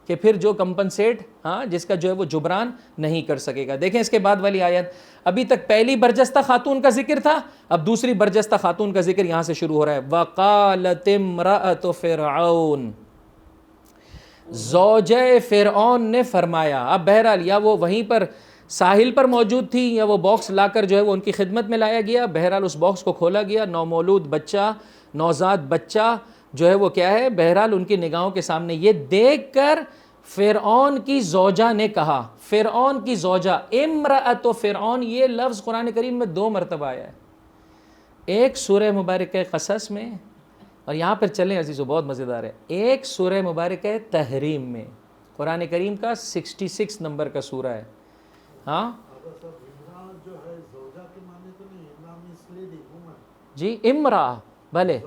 کہ پھر جو کمپنسیٹ جس کا جو ہے وہ جبران نہیں کر سکے گا. دیکھیں اس کے بعد والی آیت, ابھی تک پہلی برجستہ خاتون کا ذکر تھا, اب دوسری برجستہ خاتون کا ذکر یہاں سے شروع ہو رہا ہے. وَقَالَتِ امْرَأَتُ فِرْعَوْنَ, زوجہ فرعون نے فرمایا. اب بہرحال یا وہ وہیں پر ساحل پر موجود تھی یا وہ باکس لا کر جو ہے وہ ان کی خدمت میں لایا گیا. بہرحال اس باکس کو کھولا گیا, نومولود بچہ, نوزاد بچہ جو ہے وہ کیا ہے بہرحال ان کی نگاہوں کے سامنے. یہ دیکھ کر فرعون کی زوجہ نے کہا, فرعون کی زوجہ, امرأت فرعون, یہ لفظ قرآن کریم میں 2 مرتبہ آیا ہے, ایک سورہ مبارکہ قصص میں, اور یہاں پر چلیں عزیزو بہت مزیدار ہے, ایک سورہ مبارکہ تحریم میں. قرآن کریم کا 66 نمبر کا سورہ ہے. ہاں جی امرا بھلے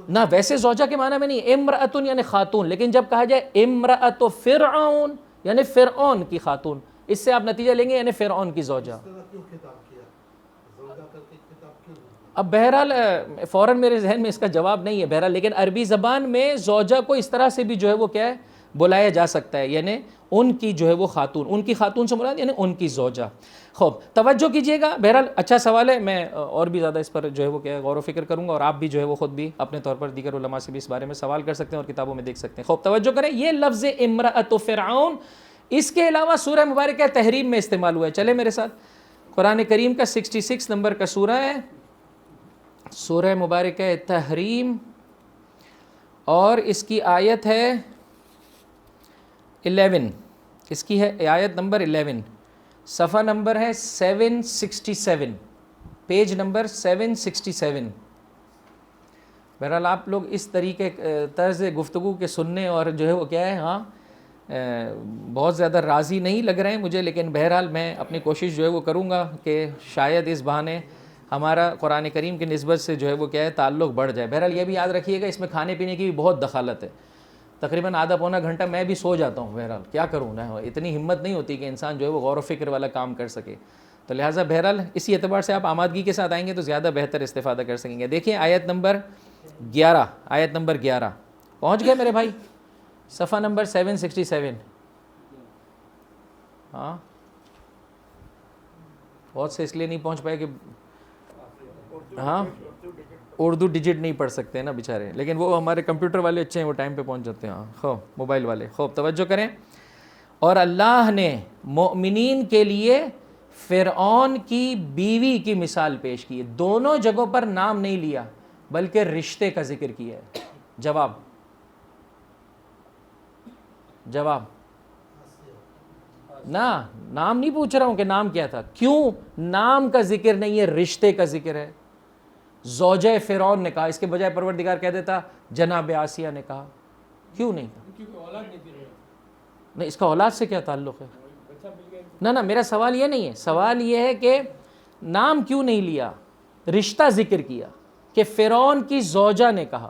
نہ, ویسے زوجہ کے معنی میں نہیں, امرأتن یعنی خاتون, لیکن جب کہا جائے امرأت فرعون یعنی فرعون کی خاتون, اس سے آپ نتیجہ لیں گے یعنی فرعون کی زوجہ. اب بہرحال فوراً میرے ذہن میں اس کا جواب نہیں ہے بہرحال، لیکن عربی زبان میں زوجہ کو اس طرح سے بھی جو ہے وہ کیا ہے بلایا جا سکتا ہے، یعنی ان کی جو ہے وہ خاتون، ان کی خاتون سے مراد یعنی ان کی زوجہ. خوب توجہ کیجئے گا، بہرحال اچھا سوال ہے، میں اور بھی زیادہ اس پر جو ہے وہ کیا غور و فکر کروں گا، اور آپ بھی جو ہے وہ خود بھی اپنے طور پر دیگر علماء سے بھی اس بارے میں سوال کر سکتے ہیں اور کتابوں میں دیکھ سکتے ہیں. خوب توجہ کریں، یہ لفظ امرأۃ فرعون اس کے علاوہ سورہ مبارکہ تحریم میں استعمال ہوا ہے. چلے میرے ساتھ، قرآن کریم کا 66 نمبر کا سورہ ہے، سورہ مبارکہ تحریم، اور اس کی آیت ہے 11، اس کی ہے آیت نمبر 11، صفحہ نمبر ہے 767، پیج نمبر 767. بہرحال آپ لوگ اس طریقے طرز گفتگو کے سننے اور جو ہے وہ کیا ہے بہت زیادہ راضی نہیں لگ رہے ہیں مجھے، لیکن بہرحال میں اپنی کوشش جو ہے وہ کروں گا کہ شاید اس بہانے ہمارا قرآن کریم کی نسبت سے جو ہے وہ کیا ہے تعلق بڑھ جائے. بہرحال یہ بھی یاد رکھیے گا اس میں کھانے پینے کی بھی بہت دخالت ہے، تقریباً آدھا پونا گھنٹہ میں بھی سو جاتا ہوں. بہرحال کیا کروں نا، اتنی ہمت نہیں ہوتی کہ انسان جو ہے وہ غور و فکر والا کام کر سکے، تو لہٰذا بہرحال اسی اعتبار سے آپ آمادگی کے ساتھ آئیں گے تو زیادہ بہتر استفادہ کر سکیں گے. دیکھیں آیت نمبر 11، آیت نمبر 11 پہنچ گئے میرے بھائی، صفحہ نمبر 767. ہاں بہت سے اس لیے نہیں پہنچ پائے کہ ہاں اردو ڈیجٹ نہیں پڑھ سکتے نا بیچارے، لیکن وہ ہمارے کمپیوٹر والے اچھے ہیں، وہ ٹائم پہ پہنچ جاتے ہیں. ہاں خوب موبائل والے. خوب توجہ کریں، اور اللہ نے مومنین کے لیے فرعون کی بیوی کی مثال پیش کی ہے. دونوں جگہوں پر نام نہیں لیا بلکہ رشتے کا ذکر کیا ہے. جواب نہ نام نہیں پوچھ رہا ہوں کہ نام کیا تھا، کیوں نام کا ذکر نہیں ہے، رشتے کا ذکر ہے. زوجہ فرعون نے کہا، اس کے بجائے پروردگار کہہ دیتا جناب آسیہ نے کہا. کیوں نہیں کہا؟ نہیں، اس کا اولاد سے کیا تعلق ہے؟ نہ میرا سوال یہ نہیں ہے، سوال یہ ہے کہ نام کیوں نہیں لیا، رشتہ ذکر کیا کہ فرعون کی زوجہ نے کہا،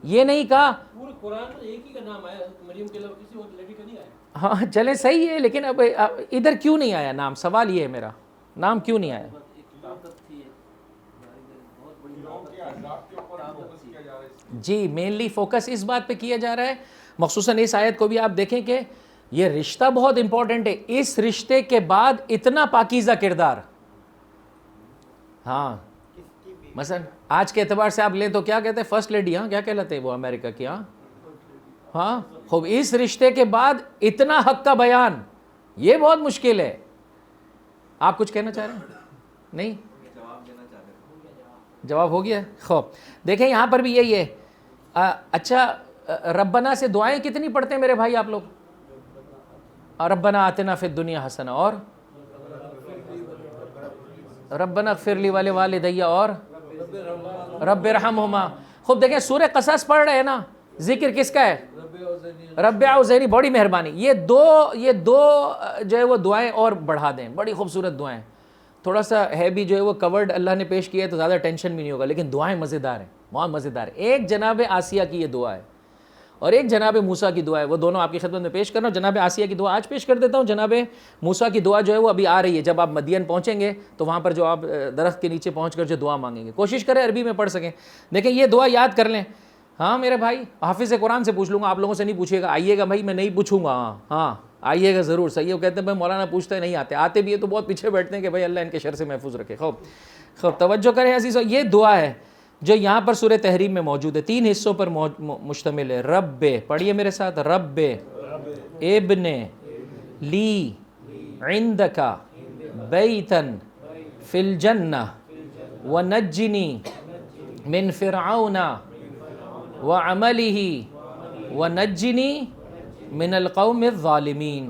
یہ نہیں کہا. پورے قرآن میں ایک ہی کا نام آیا، مریم کے علاوہ کسی اور لڑکی کا نہیں آیا. ہاں چلیں صحیح ہے، لیکن اب ادھر کیوں نہیں آیا نام؟ سوال یہ ہے میرا، نام کیوں نہیں آیا؟ جی مینلی فوکس اس بات پہ کیا جا رہا ہے، مخصوصاً اس آیت کو بھی آپ دیکھیں کہ یہ رشتہ بہت امپورٹنٹ ہے. اس رشتے کے بعد اتنا پاکیزہ کردار، ہاں مثلا آج کے اعتبار سے آپ لیں تو کیا کہتے ہیں، فرسٹ لیڈی، ہاں کیا کہلاتے ہیں وہ امریکہ کی. ہاں خوب، اس رشتے کے بعد اتنا حق کا بیان، یہ بہت مشکل ہے. آپ کچھ کہنا چاہ رہے ہیں؟ نہیں جواب ہو گیا. خوب دیکھیں یہاں پر بھی یہی ہے. اچھا ربنا سے دعائیں کتنی پڑھتے ہیں میرے بھائی آپ لوگ؟ ربنا آتنا فی الدنیا حسنہ، اور ربنا اغفر لی ولوالدی، اور رب ارحمہما. خوب دیکھیں سورہ قصص پڑھ رہے ہیں نا، ذکر کس کا ہے؟ رب اعوذنی. بڑی مہربانی، یہ دو جو ہے وہ دعائیں اور بڑھا دیں، بڑی خوبصورت دعائیں. تھوڑا سا ہے بھی جو ہے وہ کورڈ اللہ نے پیش کیا ہے تو زیادہ ٹینشن بھی نہیں ہوگا، لیکن دعائیں مزیدار ہیں، بہت مزیدار. ایک جناب آسیہ کی یہ دعا ہے اور ایک جناب موسیٰ کی دعا ہے، وہ دونوں آپ کی خدمت میں پیش کر رہا ہوں. جناب آسیہ کی دعا آج پیش کر دیتا ہوں، جناب موسیٰ کی دعا جو ہے وہ ابھی آ رہی ہے. جب آپ مدین پہنچیں گے تو وہاں پر جو آپ درخت کے نیچے پہنچ کر جو دعا مانگیں گے، کوشش کریں عربی میں پڑھ سکیں. دیکھیں یہ دعا یاد کر لیں. ہاں میرے بھائی، حافظ قرآن سے پوچھ لوں گا، آپ لوگوں سے نہیں پوچھے گا. آئیے گا بھائی، میں نہیں پوچھوں گا. ہاں آئیے گا ضرور. صحیح ہے، وہ کہتے ہیں بھائی مولانا پوچھتے ہیں، نہیں آتے بھی ہے تو بہت پیچھے بیٹھتے ہیں کہ بھائی اللہ ان کے شر سے محفوظ رکھے. خوب توجہ کریں عزیزو، یہ دعا ہے جو یہاں پر سورہ تحریم میں موجود ہے، 3 حصوں پر مشتمل ہے. رب، پڑھیے میرے ساتھ، رب ابن لی عندک بیتن فی الجنہ ونجنی من فرعون وعملہ ونجنی من القوم الظالمین.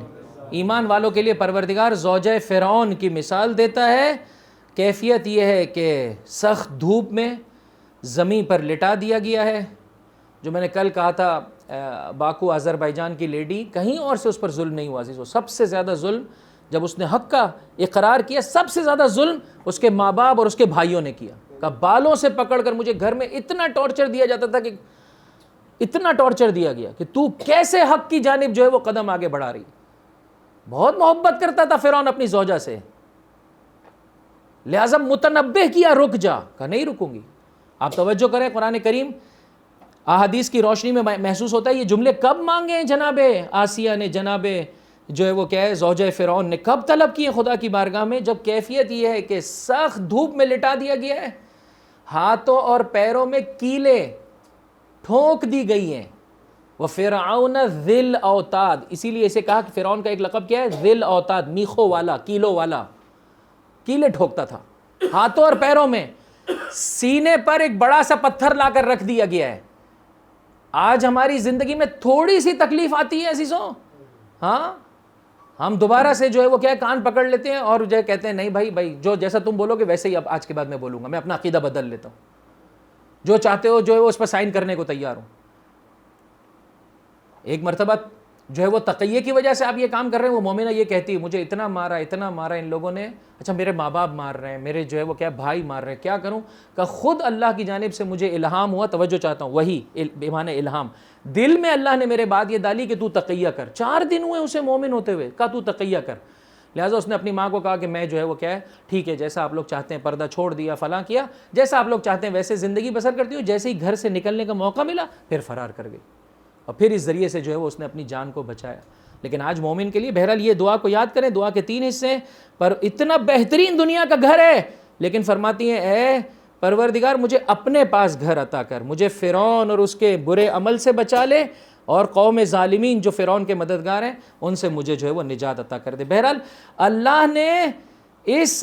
ایمان والوں کے لیے پروردگار زوجہ فرعون کی مثال دیتا ہے. کیفیت یہ ہے کہ سخت دھوپ میں زمین پر لٹا دیا گیا ہے. جو میں نے کل کہا تھا باکو آذربائیجان کی لیڈی، کہیں اور سے اس پر ظلم نہیں ہوا عزیزو. سب سے زیادہ ظلم جب اس نے حق کا اقرار کیا، سب سے زیادہ ظلم اس کے ماں باپ اور اس کے بھائیوں نے کیا. کہ بالوں سے پکڑ کر مجھے گھر میں اتنا ٹارچر دیا جاتا تھا، کہ اتنا ٹارچر دیا گیا کہ تو کیسے حق کی جانب جو ہے وہ قدم آگے بڑھا رہی. بہت محبت کرتا تھا فرعون اپنی زوجہ سے، لہٰذا متنبہ کیا رک جا، کہا نہیں رکوں گی. آپ توجہ کریں قرآن کریم احادیث کی روشنی میں محسوس ہوتا ہے یہ جملے کب مانگے ہیں جناب آسیہ نے، جناب جو ہے وہ کیا ہے زوجہ فرعون نے کب طلب کیے خدا کی بارگاہ میں، جب کیفیت یہ ہے کہ سخت دھوپ میں لٹا دیا گیا ہے، ہاتھوں اور پیروں میں کیلیں ٹھونک دی گئی ہیں. وَفِرْعَوْنَ ذِی الْأَوْتَادِ، اسی لیے اسے کہا کہ فرعون کا ایک لقب کیا ہے، ذی الاوتاد، میخوں والا، کیلوں والا، کیلے ٹھوکتا تھا ہاتھوں اور پیروں میں. سینے پر ایک بڑا سا پتھر لا کر رکھ دیا گیا ہے. آج ہماری زندگی میں تھوڑی سی تکلیف آتی ہے عزیزوں، ہاں ہم دوبارہ سے جو ہے وہ کیا ہے کان پکڑ لیتے ہیں اور جو ہے کہتے ہیں نہیں بھائی جو جیسا تم بولو گے ویسے ہی اب آج کے بعد میں بولوں گا، میں اپنا عقیدہ بدل لیتا ہوں، جو چاہتے ہو جو ہے وہ اس پر سائن کرنے کو تیار ہوں. ایک مرتبہ جو ہے وہ تقیے کی وجہ سے آپ یہ کام کر رہے ہیں، وہ مومنہ یہ کہتی ہے مجھے اتنا مارا ان لوگوں نے، اچھا میرے ماں باپ مار رہے ہیں، میرے جو ہے وہ کیا بھائی مار رہے ہیں، کیا کروں؟ کہ خود اللہ کی جانب سے مجھے الہام ہوا، توجہ چاہتا ہوں، وہی بمعنی الہام، دل میں اللہ نے میرے بات یہ ڈالی کہ تو تقیہ کر. 4 دن ہوئے اسے مومن ہوتے ہوئے، کہا تو تقیہ کر. لہٰذا اس نے اپنی ماں کو کہا کہ میں جو ہے وہ کیا ہے ٹھیک ہے جیسا آپ لوگ چاہتے ہیں پردہ چھوڑ دیا، فلاں کیا، جیسا آپ لوگ چاہتے ہیں ویسے زندگی بسر کرتی ہوں. جیسے ہی گھر سے نکلنے کا موقع ملا پھر فرار کر گئی، اور پھر اس ذریعے سے جو ہے وہ اس نے اپنی جان کو بچایا. لیکن آج مومن کے لیے بہرحال یہ دعا کو یاد کریں، دعا کے 3 حصے ہیں، پر اتنا بہترین دنیا کا گھر ہے، لیکن فرماتی ہیں اے پروردگار مجھے اپنے پاس گھر عطا کر، مجھے فرعون اور اس کے برے عمل سے بچا لے، اور قوم ظالمین جو فرعون کے مددگار ہیں ان سے مجھے جو ہے وہ نجات عطا کر دے. بہرحال اللہ نے اس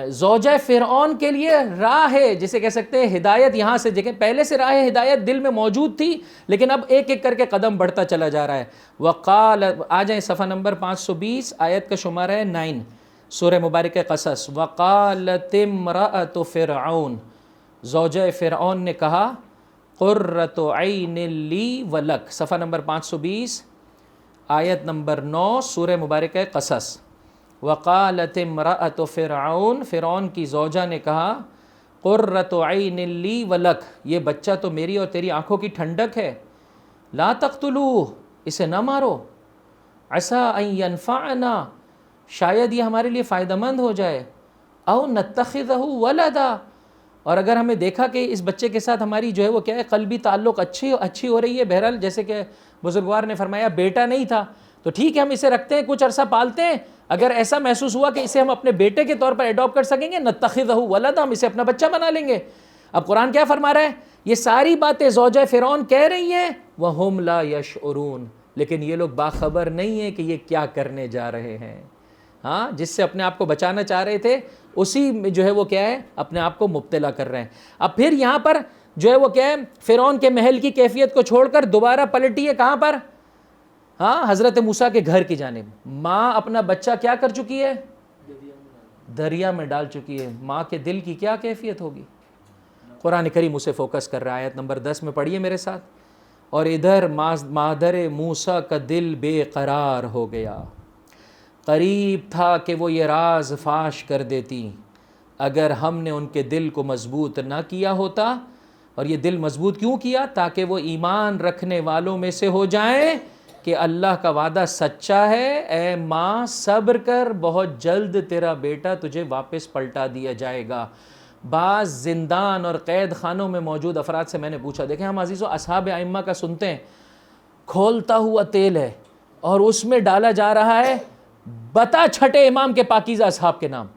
زوجہ فرعون کے لیے راہ ہے جسے کہہ سکتے ہیں ہدایت، یہاں سے دیکھیں پہلے سے راہ ہدایت دل میں موجود تھی، لیکن اب ایک ایک کر کے قدم بڑھتا چلا جا رہا ہے. وقال، آ جائیں صفحہ نمبر 520 آیت کا شمارہ ہے 9 سورہ مبارکہ قصص. وقالت امرأۃ فرعون، زوجہ فرعون نے کہا قرۃ عین لی ولک، صفحہ نمبر 520 آیت نمبر 9 سورہ مبارکہ قصص. وقالت امرأۃ فرعون، فرعون کی زوجہ نے کہا قرۃ عین لی ولک، یہ بچہ تو میری اور تیری آنکھوں کی ٹھنڈک ہے، لا تقتلوہ، اسے نہ مارو، عسیٰ ان ینفعنا، شاید یہ ہمارے لیے فائدہ مند ہو جائے، او نتخذہ ولدا، اور اگر ہمیں دیکھا کہ اس بچے کے ساتھ ہماری جو ہے وہ کیا ہے قلبی تعلق اچھی ہو رہی ہے. بہرحال جیسے کہ بزرگوار نے فرمایا بیٹا نہیں تھا تو ٹھیک ہے ہم اسے رکھتے ہیں کچھ عرصہ پالتے ہیں، اگر ایسا محسوس ہوا کہ اسے ہم اپنے بیٹے کے طور پر ایڈاپٹ کر سکیں گے نتخذہ ولدا، ہم اسے اپنا بچہ بنا لیں گے. اب قرآن کیا فرما رہا ہے؟ یہ ساری باتیں زوجہ فرعون کہہ رہی ہیں وَهُمْ لَا يَشْعُرُونَ، لیکن یہ لوگ باخبر نہیں ہیں کہ یہ کیا کرنے جا رہے ہیں. ہاں جس سے اپنے آپ کو بچانا چاہ رہے تھے اسی میں جو ہے وہ کیا ہے اپنے آپ کو مبتلا کر رہے ہیں. اب پھر یہاں پر جو ہے وہ کیا ہے فرعون کے محل کی کیفیت کو چھوڑ کر دوبارہ پلٹی ہے کہاں پر؟ ہاں حضرت موسیٰ کے گھر کی جانب. ماں اپنا بچہ کیا کر چکی ہے؟ دریا میں ڈال چکی ہے. ماں کے دل کی کیا کیفیت ہوگی؟ قرآن کریم اسے فوکس کر رہا ہے. آیت نمبر 10 میں پڑھیے میرے ساتھ. اور ادھر مادر موسیٰ کا دل بے قرار ہو گیا، قریب تھا کہ وہ یہ راز فاش کر دیتی اگر ہم نے ان کے دل کو مضبوط نہ کیا ہوتا. اور یہ دل مضبوط کیوں کیا؟ تاکہ وہ ایمان رکھنے والوں میں سے ہو جائیں کہ اللہ کا وعدہ سچا ہے. اے ماں صبر کر، بہت جلد تیرا بیٹا تجھے واپس پلٹا دیا جائے گا. بعض زندان اور قید خانوں میں موجود افراد سے میں نے پوچھا، دیکھیں ہم عزیزو اصحاب ائمہ کا سنتے ہیں، کھولتا ہوا تیل ہے اور اس میں ڈالا جا رہا ہے بتا چھٹے امام کے پاکیزہ اصحاب کے نام،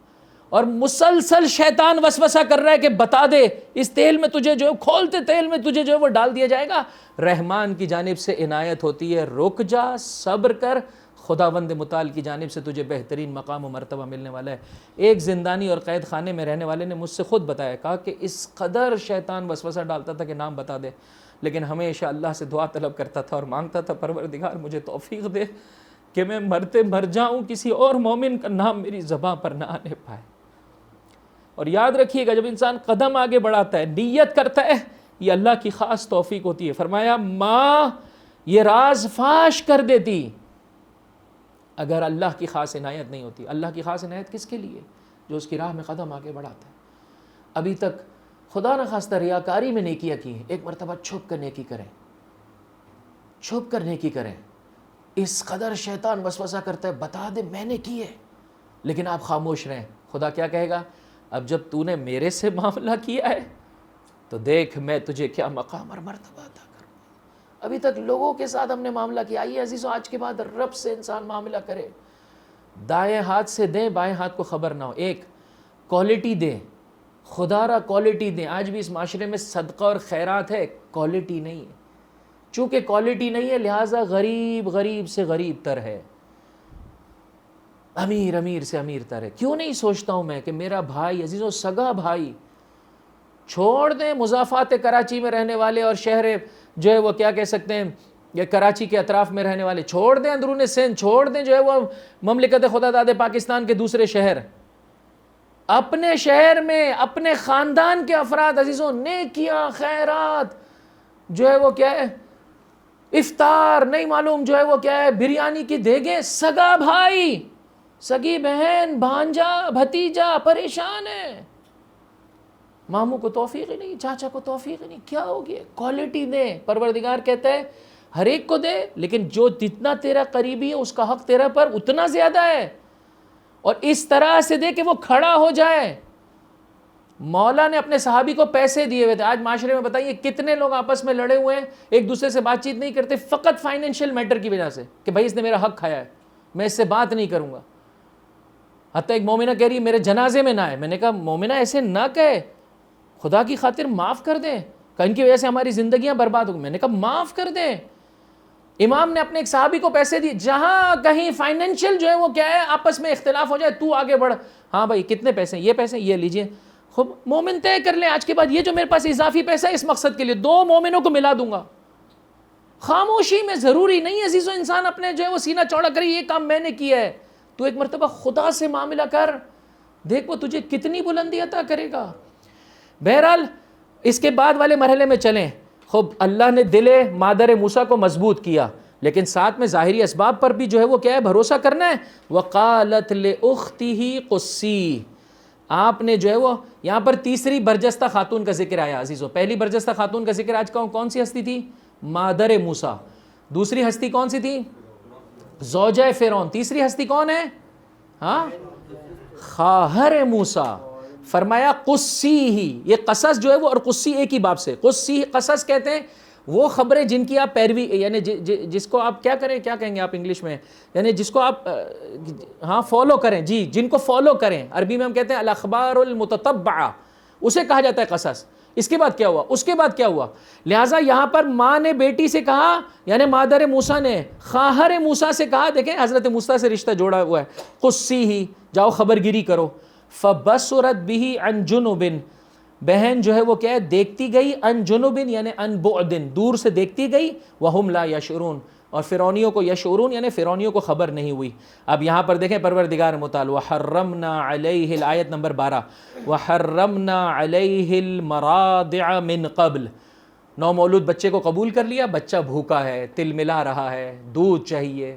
اور مسلسل شیطان وسوسہ کر رہا ہے کہ بتا دے اس تیل میں تجھے جو کھولتے تیل میں تجھے جو وہ ڈال دیا جائے گا. رحمان کی جانب سے عنایت ہوتی ہے، رک جا، صبر کر، خداوند متعال کی جانب سے تجھے بہترین مقام و مرتبہ ملنے والا ہے. ایک زندانی اور قید خانے میں رہنے والے نے مجھ سے خود بتایا، کہا کہ اس قدر شیطان وسوسہ ڈالتا تھا کہ نام بتا دے، لیکن ہمیشہ اللہ سے دعا طلب کرتا تھا اور مانگتا تھا پروردگار مجھے توفیق دے کہ میں مرتے مر جاؤں کسی اور مومن کا نام میری زباں پر نہ آنے پائے. اور یاد رکھیے گا جب انسان قدم آگے بڑھاتا ہے، نیت کرتا ہے، یہ اللہ کی خاص توفیق ہوتی ہے. فرمایا ماں یہ راز فاش کر دیتی اگر اللہ کی خاص عنایت نہیں ہوتی. اللہ کی خاص عنایت کس کے لیے؟ جو اس کی راہ میں قدم آگے بڑھاتا ہے. ابھی تک خدا نہ خواستہ ریاکاری میں نیکیاں کی ہیں، ایک مرتبہ چھپ کر نیکی کریں، چھپ کر نیکی کریں. اس قدر شیطان وسوسہ کرتا ہے بتا دے میں نے کی ہے، لیکن آپ خاموش رہیں. خدا کیا کہے گا؟ اب جب تو نے میرے سے معاملہ کیا ہے تو دیکھ میں تجھے کیا مقام اور مرتبہ عطا کروں. ابھی تک لوگوں کے ساتھ ہم نے معاملہ کیا. آئیے عزیزو آج کے بعد رب سے انسان معاملہ کرے. دائیں ہاتھ سے دیں، بائیں ہاتھ کو خبر نہ ہو. ایک کوالٹی دیں، خدا را کوالٹی دیں. آج بھی اس معاشرے میں صدقہ اور خیرات ہے، کوالٹی نہیں ہے. چونکہ کوالٹی نہیں ہے لہٰذا غریب غریب سے غریب تر ہے، امیر امیر سے امیر تر ہے. کیوں نہیں سوچتا ہوں میں کہ میرا بھائی عزیزو، سگا بھائی، چھوڑ دیں مضافات کراچی میں رہنے والے اور شہر جو ہے وہ کیا کہہ سکتے ہیں یا کراچی کے اطراف میں رہنے والے، چھوڑ دیں اندرون سندھ، چھوڑ دیں جو ہے وہ مملکت خدا داد پاکستان کے دوسرے شہر، اپنے شہر میں اپنے خاندان کے افراد عزیزوں نیکیاں خیرات جو ہے وہ کیا ہے، افطار نہیں معلوم جو ہے وہ کیا ہے، بریانی کی دیگیں. سگا بھائی، سگی بہن، بھانجا، بھتیجا پریشان ہے، ماموں کو توفیق ہی نہیں، چاچا کو توفیق ہی نہیں. کیا ہو گیا؟ کوالٹی دیں. پروردگار کہتا ہے ہر ایک کو دے، لیکن جو جتنا تیرا قریبی ہے اس کا حق تیرا پر اتنا زیادہ ہے، اور اس طرح سے دے کہ وہ کھڑا ہو جائے. مولا نے اپنے صحابی کو پیسے دیے ہوئے تھے. آج معاشرے میں بتائیے کتنے لوگ آپس میں لڑے ہوئے ہیں، ایک دوسرے سے بات چیت نہیں کرتے فقط فائنینشیل میٹر کی وجہ سے کہ بھائی اس نے میرا حق کھایا ہے، میں اس سے بات نہیں کروں گا. حتیٰ ایک مومنہ کہہ رہی ہے میرے جنازے میں نہ آئے. میں نے کہا مومنہ ایسے نہ کہے، خدا کی خاطر معاف کر دیں، کہ ان کی وجہ سے ہماری زندگیاں برباد ہو گئی. میں نے کہا معاف کر دیں. امام نے اپنے ایک صحابی کو پیسے دیے، جہاں کہیں فائنینشیل جو ہے وہ کیا ہے آپس میں اختلاف ہو جائے، تو آگے بڑھ، ہاں بھائی کتنے پیسے، یہ لیجئے. خب مومن طے کر لیں آج کے بعد یہ جو میرے پاس اضافی پیسہ ہے اس مقصد کے لیے 2 مومنوں کو ملا دوں گا. خاموشی میں ضروری نہیں عزیزو انسان اپنے جو ہے وہ سینہ چوڑا کرے یہ کام میں نے کیا ہے. تو ایک مرتبہ خدا سے معاملہ کر، دیکھ وہ تجھے کتنی بلندی عطا کرے گا. بہرحال اس کے بعد والے مرحلے میں چلیں. خب اللہ نے دل مادر موسیٰ کو مضبوط کیا، لیکن ساتھ میں ظاہری اسباب پر بھی جو ہے وہ کیا ہے بھروسہ کرنا ہے. وقالت لأختہ قصی، آپ نے جو ہے وہ یہاں پر تیسری برجستہ خاتون کا ذکر آیا عزیزو. پہلی برجستہ خاتون کا ذکر آج کون سی ہستی تھی؟ مادر موسیٰ. دوسری ہستی کون سی تھی؟ زوجہ فرعون. تیسری ہستی کون ہے؟ ہاں، خواہر موسیٰ. فرمایا قصی ہی، یہ قصص جو ہے وہ اور قصی ایک ہی باب سے. قصی قصص کہتے ہیں وہ خبریں جن کی آپ پیروی، یعنی جس کو آپ کیا کریں، کیا کہیں گے آپ انگلش میں، یعنی جس کو آپ ہاں فالو کریں، جی جن کو فالو کریں. عربی میں ہم کہتے ہیں الاخبار المتتبعہ، اسے کہا جاتا ہے قصص. اس کے بعد کیا ہوا، اس کے بعد کیا ہوا. لہٰذا یہاں پر ماں نے بیٹی سے کہا، یعنی مادر موسیٰ نے خواہر موسیٰ سے کہا. دیکھیں حضرت موسیٰ سے رشتہ جوڑا ہوا ہے. قصی ہی، جاؤ خبر گیری کرو. فبصرت به عن جنب، بہن جو ہے وہ کیا ہے دیکھتی گئی، عن جنب یعنی عن بعد، دور سے دیکھتی گئی. وهم لا يشعرون، اور فرعونیوں کو یشعرون یعنی فرعونیوں کو خبر نہیں ہوئی. اب یہاں پر دیکھیں پروردگار متعال وحرمنا علیہ، آیت نمبر 12، وحرمنا علیہ المراضع من قبل. نومولود بچے کو قبول کر لیا، بچہ بھوکا ہے، تل ملا رہا ہے، دودھ چاہیے.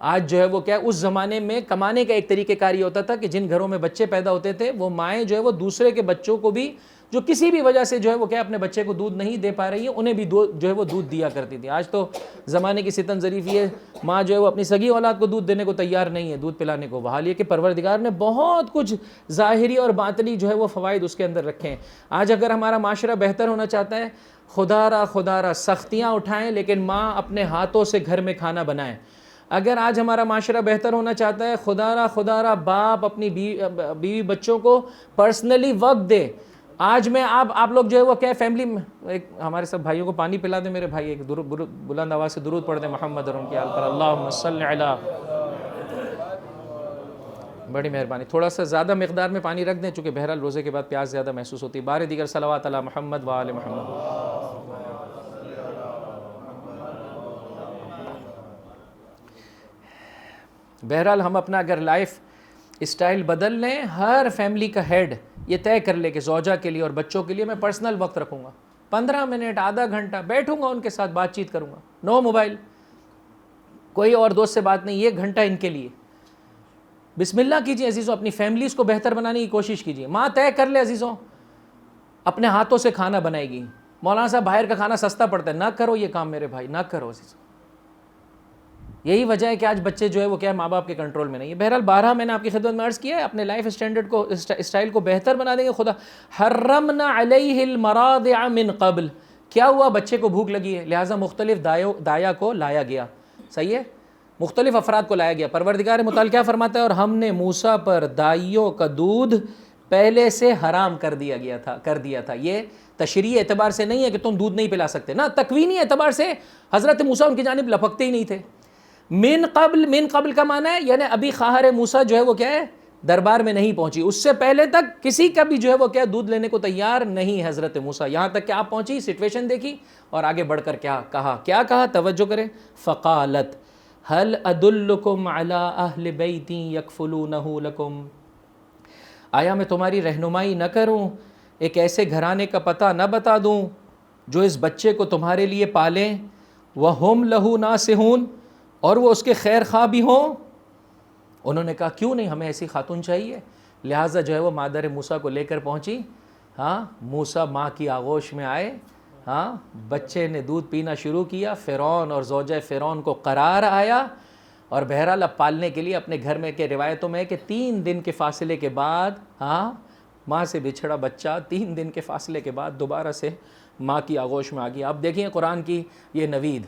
آج جو ہے وہ کیا اس زمانے میں کمانے کا ایک طریقہ کار یہ ہوتا تھا کہ جن گھروں میں بچے پیدا ہوتے تھے وہ مائیں جو ہے وہ دوسرے کے بچوں کو بھی جو کسی بھی وجہ سے جو ہے وہ کیا اپنے بچے کو دودھ نہیں دے پا رہی ہے انہیں بھی جو ہے وہ دودھ دیا کرتی تھی. آج تو زمانے کی ستم ظریفی ہے، ماں جو ہے وہ اپنی سگی اولاد کو دودھ دینے کو تیار نہیں ہے، دودھ پلانے کو. وہاں یہ کہ پروردگار نے بہت کچھ ظاہری اور باطنی جو ہے وہ فوائد اس کے اندر رکھے ہیں. آج اگر ہمارا معاشرہ بہتر ہونا چاہتا ہے، خدا را سختیاں اٹھائیں لیکن ماں اپنے ہاتھوں سے گھر میں کھانا بنائیں. اگر آج ہمارا معاشرہ بہتر ہونا چاہتا ہے، خدا را باپ اپنی بیوی بچوں کو پرسنلی وقت دے. آج میں آپ لوگ جو ہے وہ کیا فیملی میں ایک ہمارے سب بھائیوں کو پانی پلا دیں. میرے بھائی ایک بلند آواز سے درود پڑھ دیں محمد اور ان کی آل پر. اللہم صلی علی، بڑی مہربانی. تھوڑا سا زیادہ مقدار میں پانی رکھ دیں چونکہ بہرحال روزے کے بعد پیاس زیادہ محسوس ہوتی ہے. بار دیگر صلوات علی محمد و آل محمد. بہرحال ہم اپنا اگر لائف اسٹائل بدل لیں، ہر فیملی کا ہیڈ یہ طے کر لے کہ زوجہ کے لیے اور بچوں کے لیے میں پرسنل وقت رکھوں گا، 15 منٹ آدھا گھنٹہ بیٹھوں گا ان کے ساتھ بات چیت کروں گا. نو موبائل، کوئی اور دوست سے بات نہیں، 1 گھنٹہ ان کے لیے. بسم اللہ کیجیے عزیزوں، اپنی فیملیز کو بہتر بنانے کی کوشش کیجیے. ماں طے کر لے عزیزوں اپنے ہاتھوں سے کھانا بنائے گی. مولانا صاحب باہر کا کھانا سستا پڑتا ہے، نہ کرو یہ کام میرے بھائی، نہ کرو عزیزوں. یہی وجہ ہے کہ آج بچے جو ہے وہ کیا ہے ماں باپ کے کنٹرول میں نہیں ہے. بہرحال بارہا میں نے آپ کی خدمت میں عرض کیا ہے, اپنے لائف اسٹینڈرڈ کو اسٹائل کو بہتر بنا دیں گے خدا. حرمنا علیہ المراضع من قبل, کیا ہوا بچے کو بھوک لگی ہے لہٰذا مختلف دایا کو لایا گیا, صحیح ہے, مختلف افراد کو لایا گیا. پروردگار متعال کیا فرماتا ہے, اور ہم نے موسیٰ پر دائیوں کا دودھ پہلے سے حرام کر دیا تھا. یہ تشریعی اعتبار سے نہیں ہے کہ تم دودھ نہیں پلا سکتے, نہ تکوینی اعتبار سے حضرت موسیٰ ان کی جانب لپکتے ہی نہیں تھے. من قبل کا معنی ہے یعنی ابھی خواہر موسیٰ جو ہے وہ کیا ہے دربار میں نہیں پہنچی, اس سے پہلے تک کسی کا بھی جو ہے وہ کیا دودھ لینے کو تیار نہیں حضرت موسیٰ, یہاں تک کہ آپ پہنچی, سچویشن دیکھی اور آگے بڑھ کر کیا کہا, توجہ کریں, فقالت هل ادلکم علی اہل بیت یکفلونہ لکم, آیا میں تمہاری رہنمائی نہ کروں, ایک ایسے گھرانے کا پتہ نہ بتا دوں جو اس بچے کو تمہارے لیے پالیں, وہم لہ ناصحون, اور وہ اس کے خیر خواہ بھی ہوں. انہوں نے کہا کیوں نہیں, ہمیں ایسی خاتون چاہیے. لہٰذا جو ہے وہ مادر موسیٰ کو لے کر پہنچی. موسیٰ ماں کی آغوش میں آئے, بچے نے دودھ پینا شروع کیا, فرعون اور زوجہ فرعون کو قرار آیا, اور بہرحال اب پالنے کے لیے اپنے گھر میں کے روایتوں میں ہے کہ 3 دن کے فاصلے کے بعد ماں سے بچھڑا بچہ 3 دن کے فاصلے کے بعد دوبارہ سے ماں کی آغوش میں آ گیا. اب دیکھیں قرآن کی یہ نوید,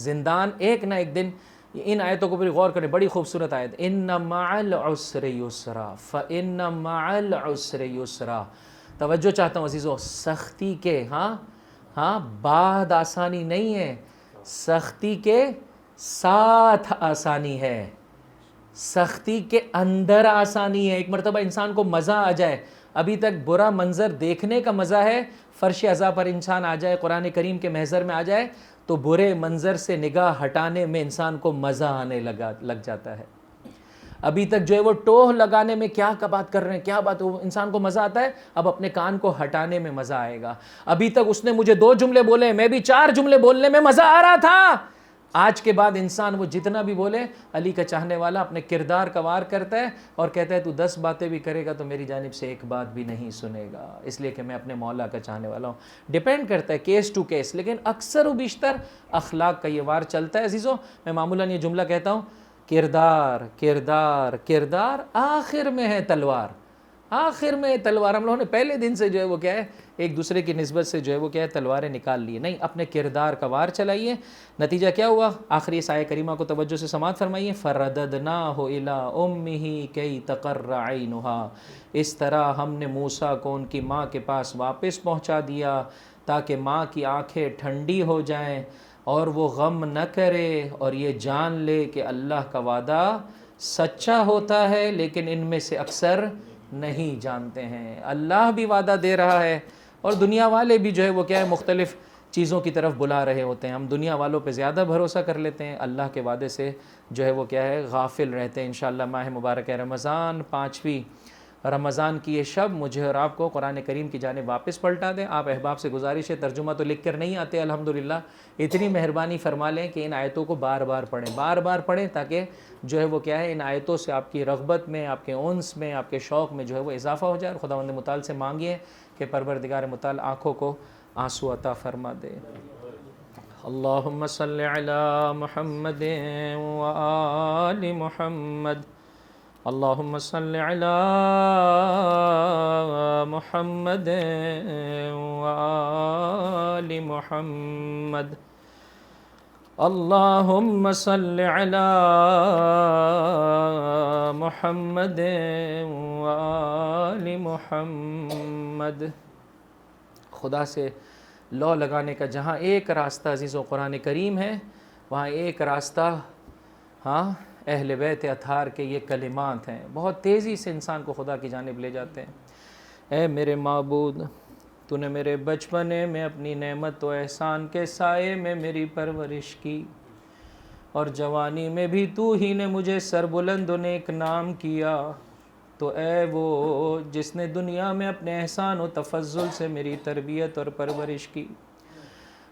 زندان ایک نہ ایک دن. ان آیتوں کو پھر غور کریں, بڑی خوبصورت آیت, ان مع العسر یسرا فان مع العسر یسرا. توجہ چاہتا ہوں عزیزو, سختی کے بعد آسانی نہیں ہے, سختی کے ساتھ آسانی ہے, سختی کے اندر آسانی ہے. ایک مرتبہ انسان کو مزہ آ جائے, ابھی تک برا منظر دیکھنے کا مزہ ہے, فرش عزا پر انسان آ جائے, قرآن کریم کے محضر میں آ جائے تو برے منظر سے نگاہ ہٹانے میں انسان کو مزہ آنے لگ جاتا ہے. ابھی تک جو ہے وہ ٹوہ لگانے میں کیا بات کر رہے ہیں, کیا بات, انسان کو مزہ آتا ہے, اب اپنے کان کو ہٹانے میں مزہ آئے گا. ابھی تک اس نے مجھے 2 جملے بولے, میں بھی 4 جملے بولنے میں مزہ آ رہا تھا. آج کے بعد انسان وہ جتنا بھی بولے, علی کا چاہنے والا اپنے کردار کا وار کرتا ہے اور کہتا ہے تو 10 باتیں بھی کرے گا تو میری جانب سے 1 بات بھی نہیں سنے گا, اس لیے کہ میں اپنے مولا کا چاہنے والا ہوں. ڈیپینڈ کرتا ہے کیس ٹو کیس, لیکن اکثر و بیشتر اخلاق کا یہ وار چلتا ہے. عزیزو میں معمولاً یہ جملہ کہتا ہوں, کردار کردار کردار, آخر میں ہے تلوار, آخر میں تلوار. ہم لوگوں نے پہلے دن سے جو ہے وہ کیا ہے ایک دوسرے کی نسبت سے جو ہے وہ کیا ہے تلواریں نکال لی. نہیں, اپنے کردار کا وار چلائیے. نتیجہ کیا ہوا, آخری اس آیہ کریمہ کو توجہ سے سماعت فرمائیے, فرددناہ الی امہ کی تقر عینہا, اس طرح ہم نے موسیٰ کو ان کی ماں کے پاس واپس پہنچا دیا تاکہ ماں کی آنکھیں ٹھنڈی ہو جائیں اور وہ غم نہ کرے اور یہ جان لے کہ اللہ کا وعدہ سچا ہوتا ہے, لیکن ان میں سے اکثر نہیں جانتے ہیں. اللہ بھی وعدہ دے رہا ہے اور دنیا والے بھی جو ہے وہ کیا ہے مختلف چیزوں کی طرف بلا رہے ہوتے ہیں. ہم دنیا والوں پہ زیادہ بھروسہ کر لیتے ہیں, اللہ کے وعدے سے جو ہے وہ کیا ہے غافل رہتے ہیں. انشاءاللہ ماہ مبارک رمضان, 5ویں رمضان کی یہ شب مجھے اور آپ کو قرآن کریم کی جانب واپس پلٹا دیں. آپ احباب سے گزارش ہے, ترجمہ تو لکھ کر نہیں آتے الحمدللہ, اتنی مہربانی فرما لیں کہ ان آیتوں کو بار بار پڑھیں تاکہ جو ہے وہ کیا ہے ان آیتوں سے آپ کی رغبت میں, آپ کے انس میں, آپ کے شوق میں جو ہے وہ اضافہ ہو جائے. اور خداوند متعال سے مانگیے کہ پروردگار متعال آنکھوں کو آنسو عطا فرما دے. اللہم صلی علی محمد و آل محمد, اللہم صلی علی محمد و آل محمد, اللہم صلی علی محمد و آل محمد. خدا سے لو لگانے کا جہاں ایک راستہ عزیز و قرآن کریم ہے, وہاں ایک راستہ اہل بیت اطہار کے یہ کلمات ہیں, بہت تیزی سے انسان کو خدا کی جانب لے جاتے ہیں. اے میرے معبود, تو نے میرے بچپنے میں اپنی نعمت و احسان کے سائے میں میری پرورش کی, اور جوانی میں بھی تو ہی نے مجھے سربلند و نیک نام کیا. تو اے وہ جس نے دنیا میں اپنے احسان و تفضل سے میری تربیت اور پرورش کی,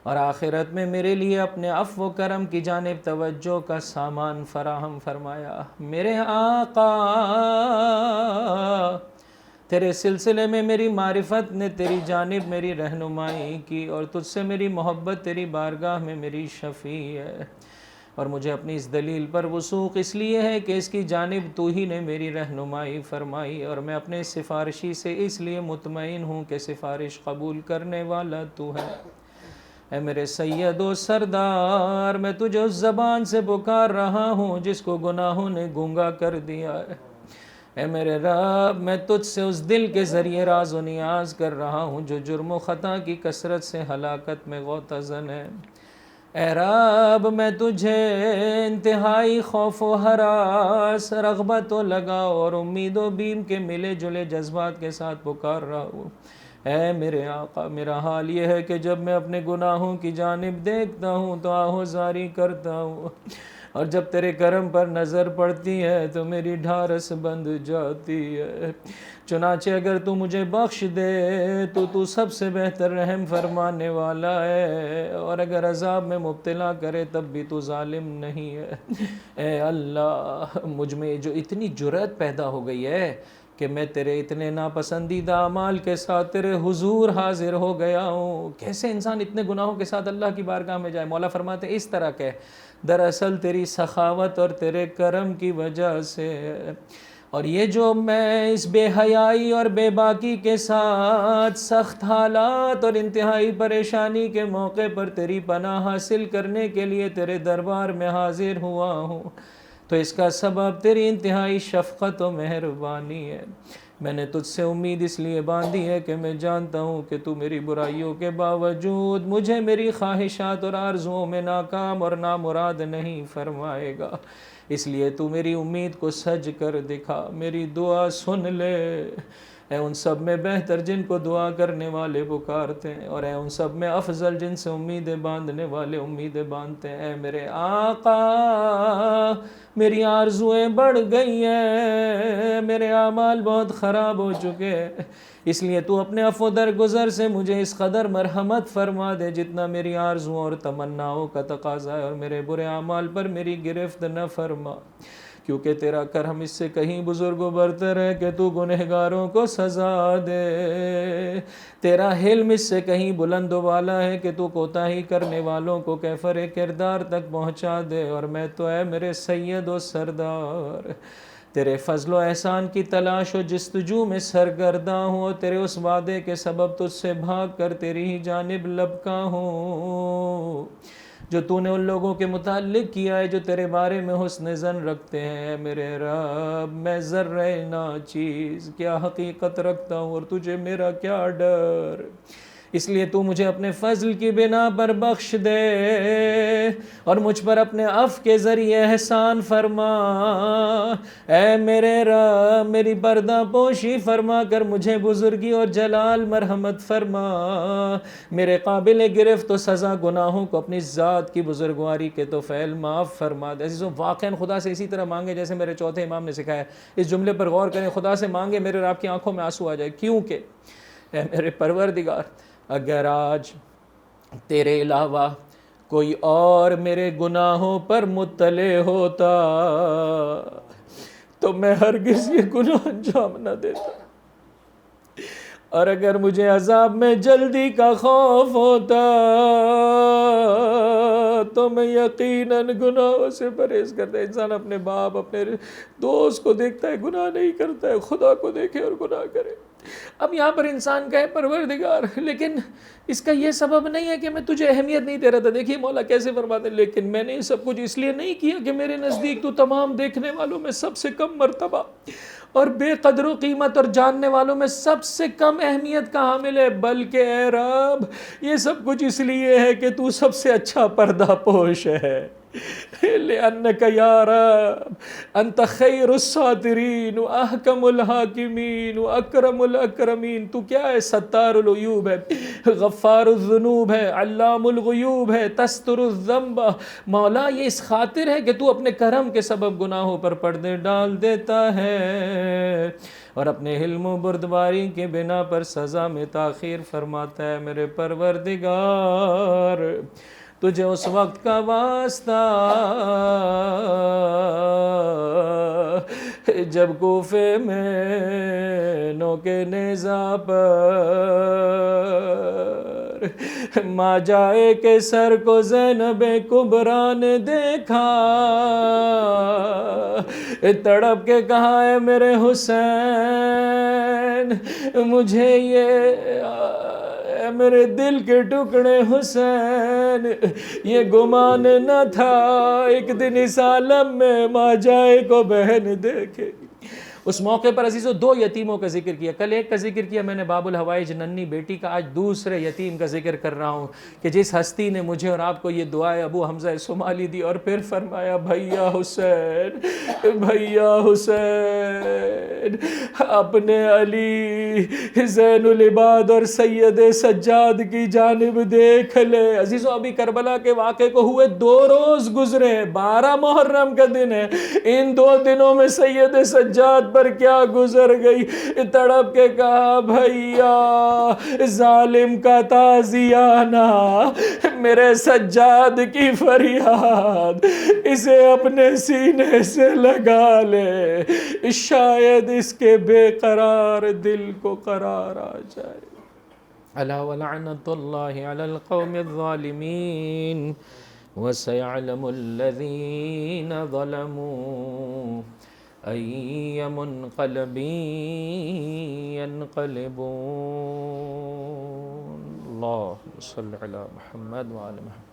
اور آخرت میں میرے لیے اپنے عفو و کرم کی جانب توجہ کا سامان فراہم فرمایا. میرے آقا, تیرے سلسلے میں میری معرفت نے تیری جانب میری رہنمائی کی, اور تجھ سے میری محبت تیری بارگاہ میں میری شفیع ہے. اور مجھے اپنی اس دلیل پر وثوق اس لیے ہے کہ اس کی جانب تو ہی نے میری رہنمائی فرمائی، اور میں اپنے سفارشی سے اس لیے مطمئن ہوں کہ سفارش قبول کرنے والا تو ہے۔ اے میرے سید و سردار، میں تجھے اس زبان سے پکار رہا ہوں جس کو گناہوں نے گونگا کر دیا ہے۔ اے میرے رب، میں تجھ سے اس دل کے ذریعے راز و نیاز کر رہا ہوں جو جرم و خطا کی کثرت سے ہلاکت میں غوطہ زن ہے۔ اے رب، میں تجھے انتہائی خوف و ہراس، رغبت و لگاؤ اور امید و بیم کے ملے جلے جذبات کے ساتھ پکار رہا ہوں۔ اے میرے آقا، میرا حال یہ ہے کہ جب میں اپنے گناہوں کی جانب دیکھتا ہوں تو آہوزاری کرتا ہوں، اور جب تیرے کرم پر نظر پڑتی ہے تو میری ڈھارس بند جاتی ہے۔ چنانچہ اگر تو مجھے بخش دے تو تو سب سے بہتر رحم فرمانے والا ہے، اور اگر عذاب میں مبتلا کرے تب بھی تو ظالم نہیں ہے۔ اے اللہ، مجھ میں جو اتنی جرأت پیدا ہو گئی ہے کہ میں تیرے اتنے ناپسندیدہ اعمال کے ساتھ تیرے حضور حاضر ہو گیا ہوں۔ کیسے انسان اتنے گناہوں کے ساتھ اللہ کی بارگاہ میں جائے؟ مولا فرماتے ہیں اس طرح کہ دراصل تیری سخاوت اور تیرے کرم کی وجہ سے، اور یہ جو میں اس بے حیائی اور بے باکی کے ساتھ سخت حالات اور انتہائی پریشانی کے موقع پر تیری پناہ حاصل کرنے کے لیے تیرے دربار میں حاضر ہوا ہوں، تو اس کا سبب تیری انتہائی شفقت و مہربانی ہے۔ میں نے تجھ سے امید اس لیے باندھی ہے کہ میں جانتا ہوں کہ تو میری برائیوں کے باوجود مجھے میری خواہشات اور آرزوؤں میں ناکام اور نامراد نہیں فرمائے گا۔ اس لیے تو میری امید کو سج کر دکھا، میری دعا سن لے۔ اے ان سب میں بہتر جن کو دعا کرنے والے پکارتے ہیں، اور اے ان سب میں افضل جن سے امیدیں باندھنے والے امیدیں باندھتے ہیں۔ اے میرے آقا، میری آرزویں بڑھ گئی ہیں، میرے اعمال بہت خراب ہو چکے ہیں، اس لیے تو اپنے عفو درگزر سے مجھے اس قدر مرحمت فرما دے جتنا میری آرزوؤں اور تمناؤں کا تقاضا ہے، اور میرے برے اعمال پر میری گرفت نہ فرما، کیونکہ تیرا کرم اس سے کہیں بزرگ و برتر ہے کہ تو گنہگاروں کو سزا دے، تیرا حلم اس سے کہیں بلند و بالا ہے کہ تو کوتاہی کرنے والوں کو کیفر کردار تک پہنچا دے، اور میں تو اے میرے سید و سردار تیرے فضل و احسان کی تلاش و جستجو میں سرگرداں ہوں، اور تیرے اس وعدے کے سبب تجھ سے بھاگ کر تیری ہی جانب لبکاں ہوں جو تو نے ان لوگوں کے متعلق کیا ہے جو تیرے بارے میں حسن ظن رکھتے ہیں۔ میرے رب، میں ذرہ ناچیز کیا حقیقت رکھتا ہوں، اور تجھے میرا کیا ڈر، اس لیے تو مجھے اپنے فضل کی بنا پر بخش دے اور مجھ پر اپنے عفو کے ذریعے احسان فرما۔ اے میرے رب، میری پردہ پوشی فرما کر مجھے بزرگی اور جلال مرحمت فرما، میرے قابل گرفت و سزا گناہوں کو اپنی ذات کی بزرگواری کے توفیل معاف فرما دے۔ عزیزوں، واقعاً خدا سے اسی طرح مانگے جیسے میرے چوتھے امام نے سکھایا۔ اس جملے پر غور کریں، خدا سے مانگے میرے رب کی آنکھوں میں آنسو آ جائے، کیونکہ اے میرے پروردگار، اگر آج تیرے علاوہ کوئی اور میرے گناہوں پر مطلع ہوتا تو میں ہرگز یہ گناہ انجام نہ دیتا، اور اگر مجھے عذاب میں جلدی کا خوف ہوتا تو میں یقیناً گناہوں سے پرہیز کرتا۔ انسان اپنے باپ، اپنے دوست کو دیکھتا ہے گناہ نہیں کرتا ہے، خدا کو دیکھے اور گناہ کرے۔ اب یہاں پر انسان کہے پروردگار، لیکن اس کا یہ سبب نہیں ہے کہ میں تجھے اہمیت نہیں دے رہا تھا۔ دیکھیے مولا کیسے فرماتے ہیں، لیکن میں نے یہ سب کچھ اس لیے نہیں کیا کہ میرے نزدیک تو تمام دیکھنے والوں میں سب سے کم مرتبہ اور بے قدر و قیمت اور جاننے والوں میں سب سے کم اہمیت کا حامل ہے، بلکہ اے رب یہ سب کچھ اس لیے ہے کہ تو سب سے اچھا پردہ پوش ہے۔ لِأَنَّكَ يَا رَبْ أَنْتَ خَيْرُ السَّاتِرِينَ وَأَحْكَمُ الْحَاكِمِينَ وَأَكْرَمُ الْأَكْرَمِينَ۔ تو کیا ہے؟ ستار العیوب ہے، غفار الذنوب ہے، علام الغیوب ہے، تستر الذنب۔ مولا یہ اس خاطر ہے کہ تو اپنے کرم کے سبب گناہوں پر پردے ڈال دیتا ہے اور اپنے حلم و بردباری کے بنا پر سزا میں تاخیر فرماتا ہے۔ میرے پروردگار، تجھے اس وقت کا واسطہ جب کوفے میں نوکے نیزہ پر ماں جائے کے سر کو زینب کبریٰ نے دیکھا، تڑپ کے کہا ہے میرے حسین، مجھے میرے دل کے ٹکڑے حسین، یہ گمان نہ تھا ایک دن اس عالم میں ماں جائے کو بہن دیکھے گی۔ اس موقع پر عزیزو 2 یتیموں کا ذکر کیا، کل ایک کا ذکر کیا میں نے باب الحوائج ننھی بیٹی کا، آج دوسرے یتیم کا ذکر کر رہا ہوں کہ جس ہستی نے مجھے اور آپ کو یہ دعائے ابو حمزہ صومالی دی اور پھر فرمایا بھیا حسین، بھیا حسین، اپنے علی زین العباد اور سید سجاد کی جانب دیکھ لے۔ عزیزو ابھی کربلا کے واقعے کو ہوئے 2 روز گزرے، 12 محرم کا دن ہے، ان 2 دنوں میں سید سجاد پر کیا گزر گئی۔ تڑپ کے کہا بھیا ظالم کا تازیانہ، میرے سجاد کی فریاد، اسے اپنے سینے سے لگا لے، شاید اس کے بے قرار دل کو قرار آ جائے۔ الا ولعنت اللہ علی القوم الظالمین وسيعلم الذين ظلموا أي منقلب ينقلبون۔ اللهم صل على محمد وعلى محمد۔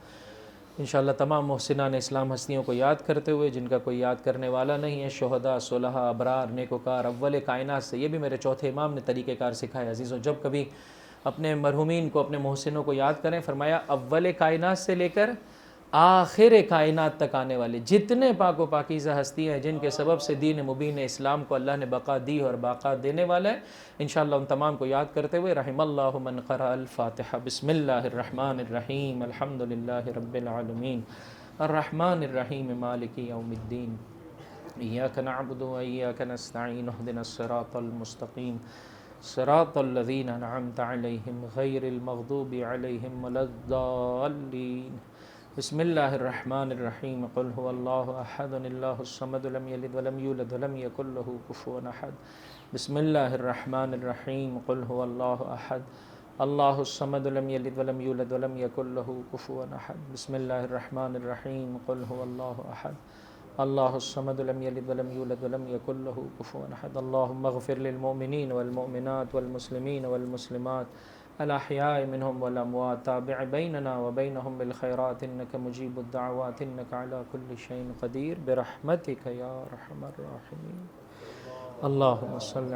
انشاءاللہ تمام محسنان اسلام ہستیوں کو یاد کرتے ہوئے، جن کا کوئی یاد کرنے والا نہیں ہے، شہداء، صلحاء، ابرار، نیکوکار، اول کائنات سے، یہ بھی میرے چوتھے امام نے طریقہ کار سکھایا۔ عزیزوں جب کبھی اپنے مرحومین کو، اپنے محسنوں کو یاد کریں، فرمایا اول کائنات سے لے کر آخر کائنات تک آنے والے جتنے پاک و پاکیزہ ہستیاں ہیں جن کے سبب سے دین مبین اسلام کو اللہ نے بقا دی اور باقا دینے والا ہے، انشاءاللہ ان تمام کو یاد کرتے ہوئے رحم اللہ من قرأ الفاتحہ۔ بسم اللہ الرحمن الرحیم، الحمدللہ رب العالمین، الرحمن الرحیم، مالک یوم الدین، ایاک نعبد و ایاک نستعین، اہدنا الصراط المستقیم، صراط الذین انعمت علیہم غیر المغضوب علیہم ولا الضالین۔ بسم اللہ الرحمن الرحیم، قل هو اللہ احد اللہ الصمد لم یلد ولم یولد ولم یکن له کفوا احد۔ بسم اللہ الرحمن الرحیم، قل هو اللہ احد اللہ الصمد لم یلد ولم یولد ولم یکن له کفوا احد۔ بسم اللہ الرحمن الرحیم، قل هو اللہ احد اللہ الصمد لم یلد ولم یولد ولم یکن له کفوا احد۔ اللہم اغفر للمؤمنین والمؤمنات والمسلمین والمسلمات الاحیاء منهم والاموات، تابع بیننا وبینهم بالخیرات انک مجیب الدعوات انک علی کل شیء قدیر برحمتک یا ارحم الراحمین۔ اللہم صل